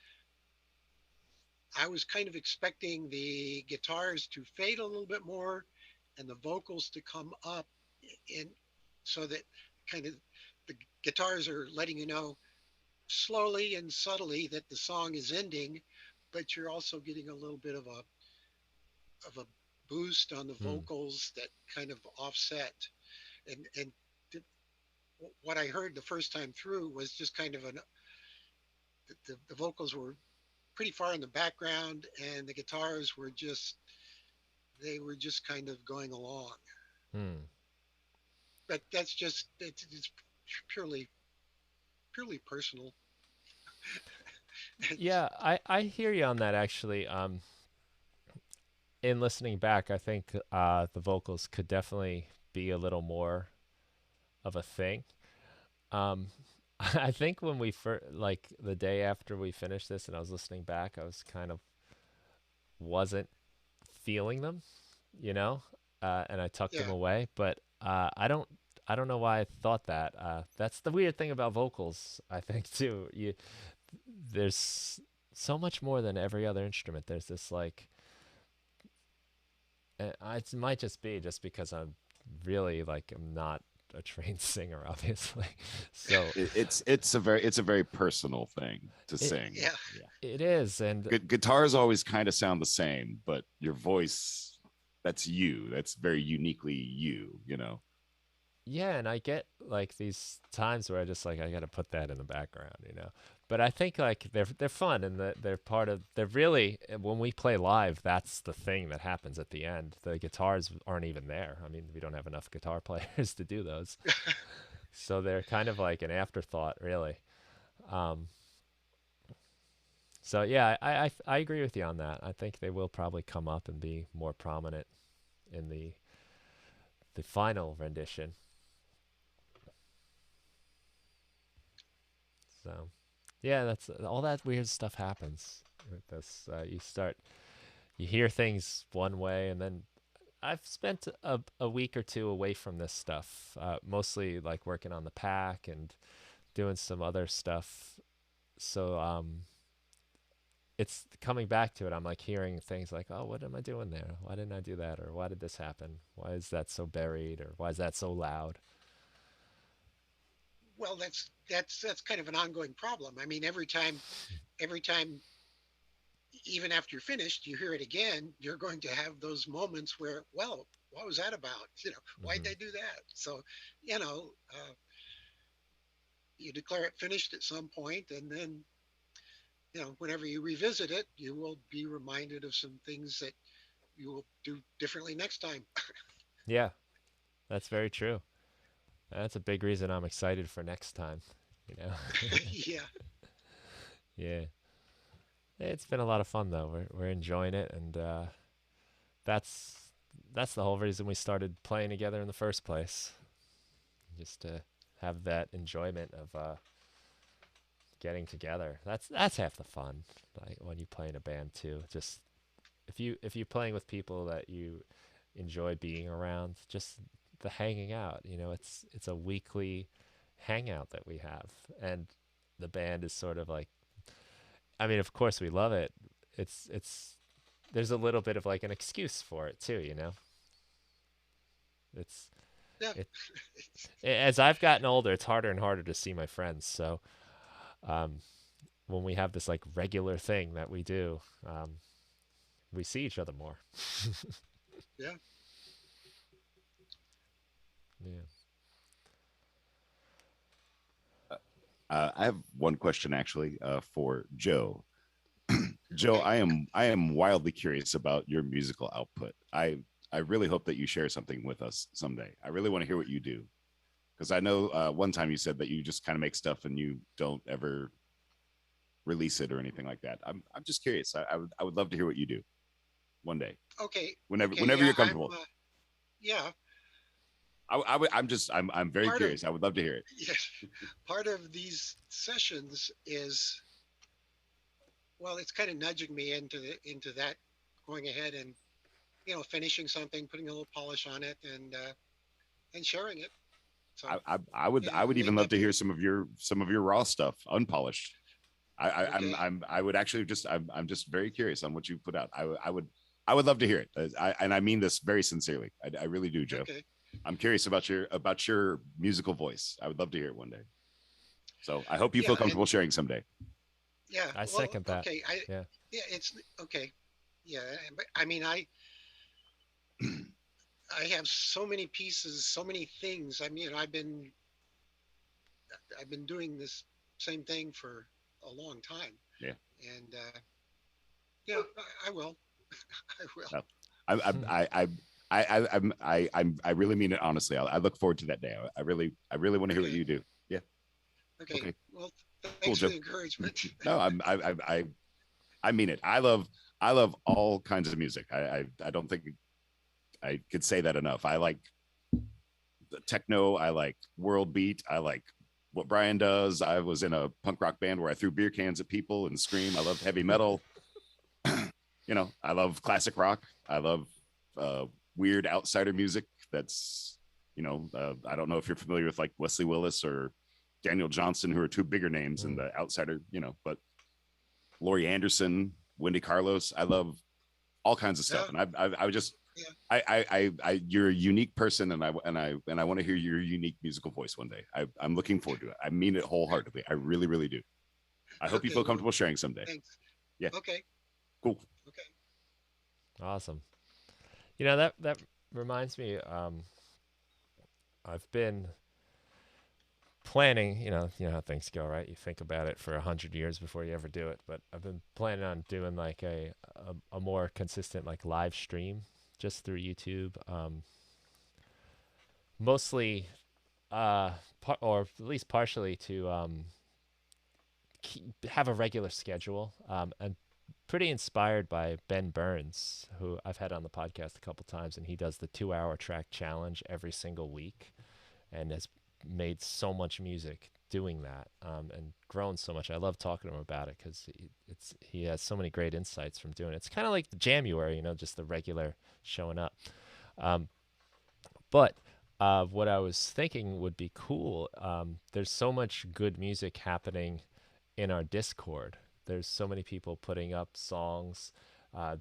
kind of expecting the guitars to fade a little bit more, and the vocals to come up in so that kind of the guitars are letting you know slowly and subtly that the song is ending, but you're also getting a little bit of a boost on the Hmm. vocals that kind of offset. And what I heard the first time through was just kind of the vocals were pretty far in the background, and the guitars were just they were just kind of going along. Hmm. But that's just it's purely personal. Yeah, I hear you on that actually. In listening back, I think the vocals could definitely be a little more of a thing. Um, I think when we first, like the day after we finished this, and I was listening back, I was kind of wasn't feeling them, you know, and I tucked them Yeah. away. But I don't know why I thought that. That's the weird thing about vocals, I think too. There's so much more than every other instrument. There's this like, it might just be just because I'm really like I'm not a trained singer, obviously. So It's a very personal thing to it sing. Yeah. it is, and Guitars always kind of sound the same, but your voice, that's you. That's very uniquely you, you know. yeah, and I get like these times where I just like I got to put that in the background, you know. But I think like they're fun and they're part of they're really when we play live, that's the thing that happens at the end. The guitars aren't even there. I mean, we don't have enough guitar players to do those, so they're kind of like an afterthought, really. Um, so yeah, I agree with you on that. I think they will probably come up and be more prominent in the final rendition. So yeah, that's all that weird stuff happens with this. You hear things one way, and then I've spent a week or two away from this stuff, mostly like working on the pack and doing some other stuff. So it's coming back to it. I'm like hearing things like, "Oh, what am I doing there? Why didn't I do that? Or why did this happen? Why is that so buried? Or why is that so loud?" Well, that's kind of an ongoing problem. I mean, every time, even after you're finished, you hear it again. You're going to have those moments where, well, what was that about? Why'd Hmm. they do that? So, you know, you declare it finished at some point, and then whenever you revisit it, you will be reminded of some things that you will do differently next time. Yeah, that's very true. That's a big reason I'm excited for next time. You know. Yeah. Yeah. It's been a lot of fun though. We're enjoying it, and that's that's the whole reason we started playing together in the first place, just to have that enjoyment of getting together. That's half the fun. Like when you play in a band too. Just if you playing with people that you enjoy being around, just the hanging out. You know, it's a weekly hangout that we have, and the band is sort of like. I mean, of course we love it. It's there's a little bit of like an excuse for it too. You know, it's Yeah. it as I've gotten older, it's harder and harder to see my friends. So um, when we have this like regular thing that we do, we see each other more. Yeah. Yeah. I have one question actually for Joe. Joe, Okay. I am wildly curious about your musical output. I really hope that you share something with us someday. I really want to hear what you do because I know one time you said that you just kind of make stuff and you don't ever release it or anything like that. I'm just curious. I would love to hear what you do one day, Okay. Okay. whenever Yeah. you're comfortable. Yeah. I'm very Part of curious. I would love to hear it. yes, part of these sessions is, well, it's kind of nudging me into that, going ahead and finishing something, putting a little polish on it, and sharing it. So I would even love to hear maybe some of your raw stuff, unpolished. okay. I would actually I'm just very curious on what you put out. I would love to hear it. And I mean this very sincerely. I really do, Joe. Okay. I'm curious about your musical voice. I would love to hear it one day. So I hope you Yeah. feel comfortable sharing someday. Yeah. I Well, second that. okay. Yeah. Yeah, it's okay. Yeah, but I mean, I have so many pieces, so many things. I mean, I've been doing this same thing for a long time, Yeah. and yeah, I will. I will. No. I really mean it honestly. I look forward to that day. I really want to hear what Okay. you do. Yeah. Okay. Okay. Well, Cool, thanks for Joe. the encouragement. No, I mean it. I love all kinds of music. I don't think I could say that enough. I like the techno. I like world beat. I like what Brian does. I was in a punk rock band where I threw beer cans at people and scream. I love heavy metal. I love classic rock. I love uh, weird outsider music. That's I don't know if you're familiar with like Wesley Willis or Daniel Johnston, who are two bigger names in Mm. the outsider. But Laurie Anderson, Wendy Carlos. I love all kinds of stuff, Yeah. and I would just Yeah. you're a unique person, and I want to hear your unique musical voice one day. I'm looking forward to it. I mean it wholeheartedly. I really, really do. I hope you Okay. feel Well, comfortable sharing someday. thanks. Yeah, Okay. cool. Okay. Awesome. You know that reminds me. I've been planning. You know how things go, right? You think about it for 100 years before you ever do it. But I've been planning on doing like a more consistent like live stream just through YouTube. Mostly, or at least partially to have a regular schedule. And pretty inspired by Ben Burns, who I've had on the podcast a couple times, and he does the 2 hour track challenge every single week, and has made so much music doing that, and grown so much. I love talking to him about it because he has so many great insights from doing it. It's kind of like the January, just the regular showing up. Um, but what I was thinking would be cool. There's so much good music happening in our Discord. There's so many people putting up songs,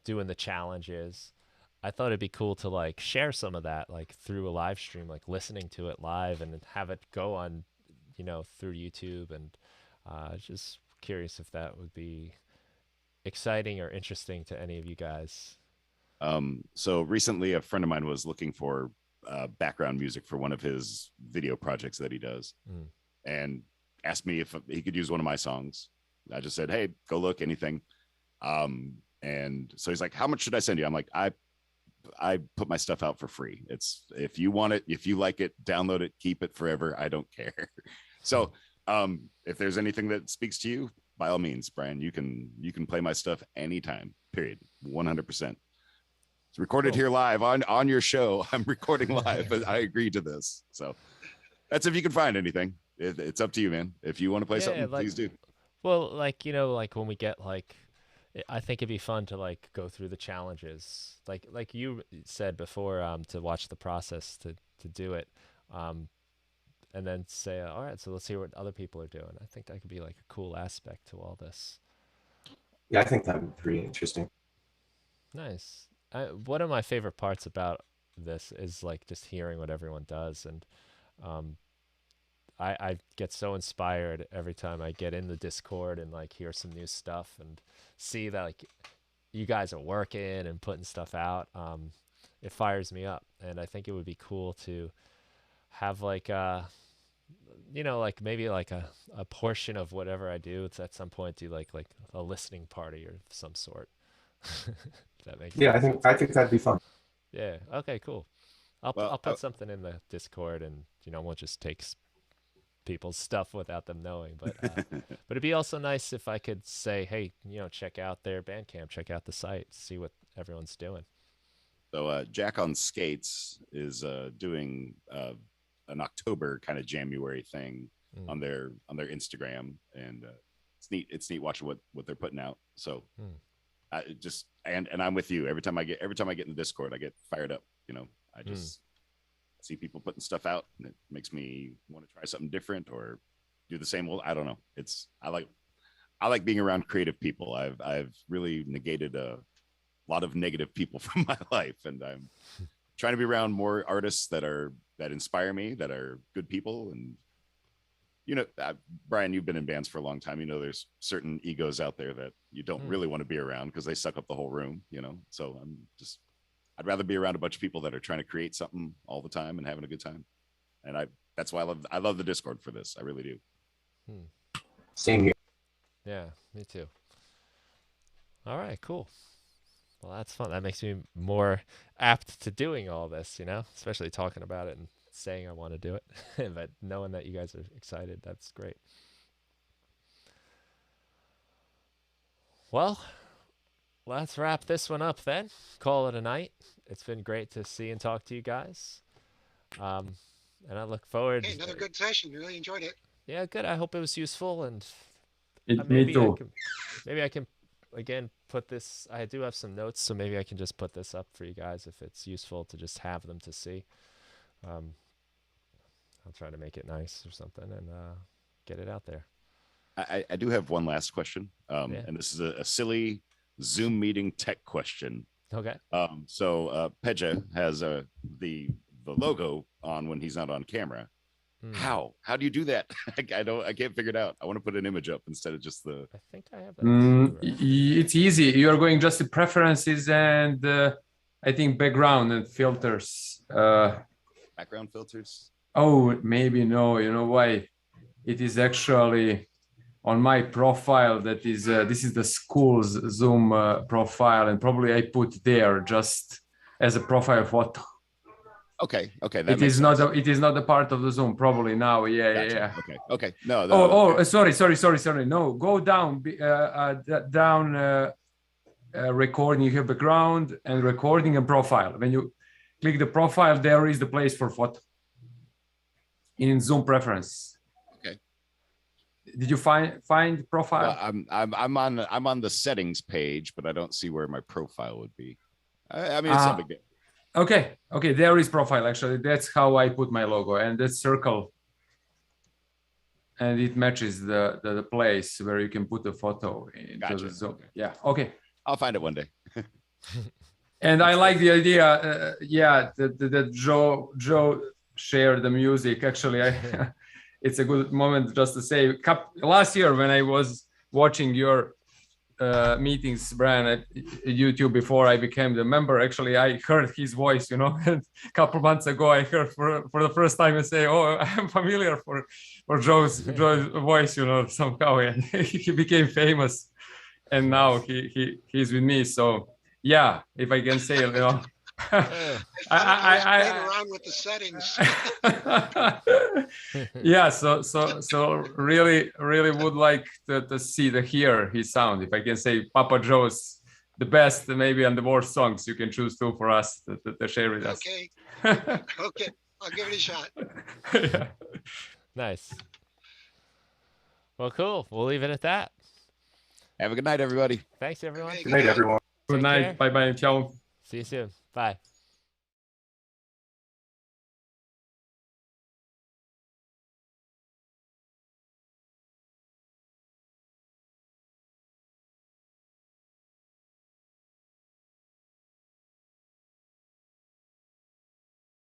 doing the challenges. I thought it'd be cool to like share some of that like through a live stream, like listening to it live and have it go on, through YouTube. And just curious if that would be exciting or interesting to any of you guys. So recently, a friend of mine was looking for background music for one of his video projects that he does, Mm. and asked me if he could use one of my songs. I just said, "Hey, go look anything." And so he's like, "How much should I send you?" I'm like, I put my stuff out for free. It's if you want it, if you like it, download it, keep it forever. I don't care. So if there's anything that speaks to you, by all means, Brian, you can play my stuff anytime. Period. 100%. It's recorded Cool. here live on your show. I'm recording live, but I agreed to this. So that's if you can find anything. It's up to you, man. If you want to play something, like, please do. well, like, like when we get like, I think it'd be fun to like go through the challenges, like you said before, to watch the process to do it, um, and then say, all right, so let's hear what other people are doing. I think that could be like a cool aspect to all this. Yeah, I think that would be pretty interesting. Nice. One of my favorite parts about this is like just hearing what everyone does, and um, I get so inspired every time I get in the Discord and like hear some new stuff and see that like you guys are working and putting stuff out. It fires me up, and I think it would be cool to have like like maybe like a portion of whatever I do to at some point do like a listening party or some sort. That makes Yeah, sense. I think that'd be fun. Yeah. Okay. Cool. I'll Well, put something in the Discord, and we'll just take people's stuff without them knowing. But but it'd be also nice if I could say, hey, check out their Bandcamp, check out the site, see what everyone's doing. So Jack on Skates is doing an October kind of January thing on their Instagram, and it's neat watching what they're putting out. So I just and I'm with you. Every time I get in the Discord, I get fired up. I just see people putting stuff out, and it makes me want to try something different or do the same old. I don't know. I like being around creative people. I've really negated a lot of negative people from my life, and I'm trying to be around more artists that inspire me, that are good people. And Brian, you've been in bands for a long time. There's certain egos out there that you don't really want to be around because they suck up the whole room. So I'd rather be around a bunch of people that are trying to create something all the time and having a good time. And that's why I love the Discord for this. I really do. Same here. Yeah, me too. All right, cool. Well, that's fun. That makes me more apt to doing all this, especially talking about it and saying I want to do it. But knowing that you guys are excited, that's great. Well, let's wrap this one up then. Call it a night. It's been great to see and talk to you guys. And I look forward. Hey, another good session. Really enjoyed it. Yeah, good. I hope it was useful, and Me too. maybe I can again put this. I do have some notes, so maybe I can just put this up for you guys if it's useful to just have them to see. I'll try to make it nice or something and get it out there. I do have one last question, and this is a silly Zoom meeting tech question. Okay. So Pedja has the logo on when he's not on camera. How do you do that? I can't figure it out. I want to put an image up instead of just the. I think I have that. It's easy. You are going just to preferences and I think background and filters. Background filters. Oh, maybe no. You know why? It is actually on my profile. That is this is the school's Zoom profile, and probably I put there just as a profile photo. Okay. It is not a part of the Zoom probably now. Gotcha. Yeah. Okay. No. Sorry. No, go down. Down. Recording. You have background and recording and profile. When you click the profile, there is the place for photo in Zoom preference. Okay. Did you find profile? Well, I'm on the settings page, but I don't see where my profile would be. I mean, it's not a big deal. Okay, there is profile actually. That's how I put my logo, and that circle, and it matches the place where you can put the photo into the Zoom. Okay. Yeah, okay. I'll find it one day. And I like the idea, that Joe shared the music. Actually, it's a good moment just to say. Last year when I was watching your meetings, Brian, at YouTube before I became the member, actually I heard his voice, and a couple months ago I heard for the first time and say, oh, I'm familiar for Joe's voice, somehow, and he became famous, and now he's with me. So yeah, if I can say, I played around with the settings. Yeah, so really would like to see hear his sound. If I can say Papa Joe's the best, maybe, and the worst songs. You can choose two for us to share with us. Okay. Okay. I'll give it a shot. Yeah. Nice. Well, cool. We'll leave it at that. Have a good night, everybody. Thanks, everyone. Okay, Good night, everyone. Good Take night. care. Bye bye. Ciao. See you soon. Bye.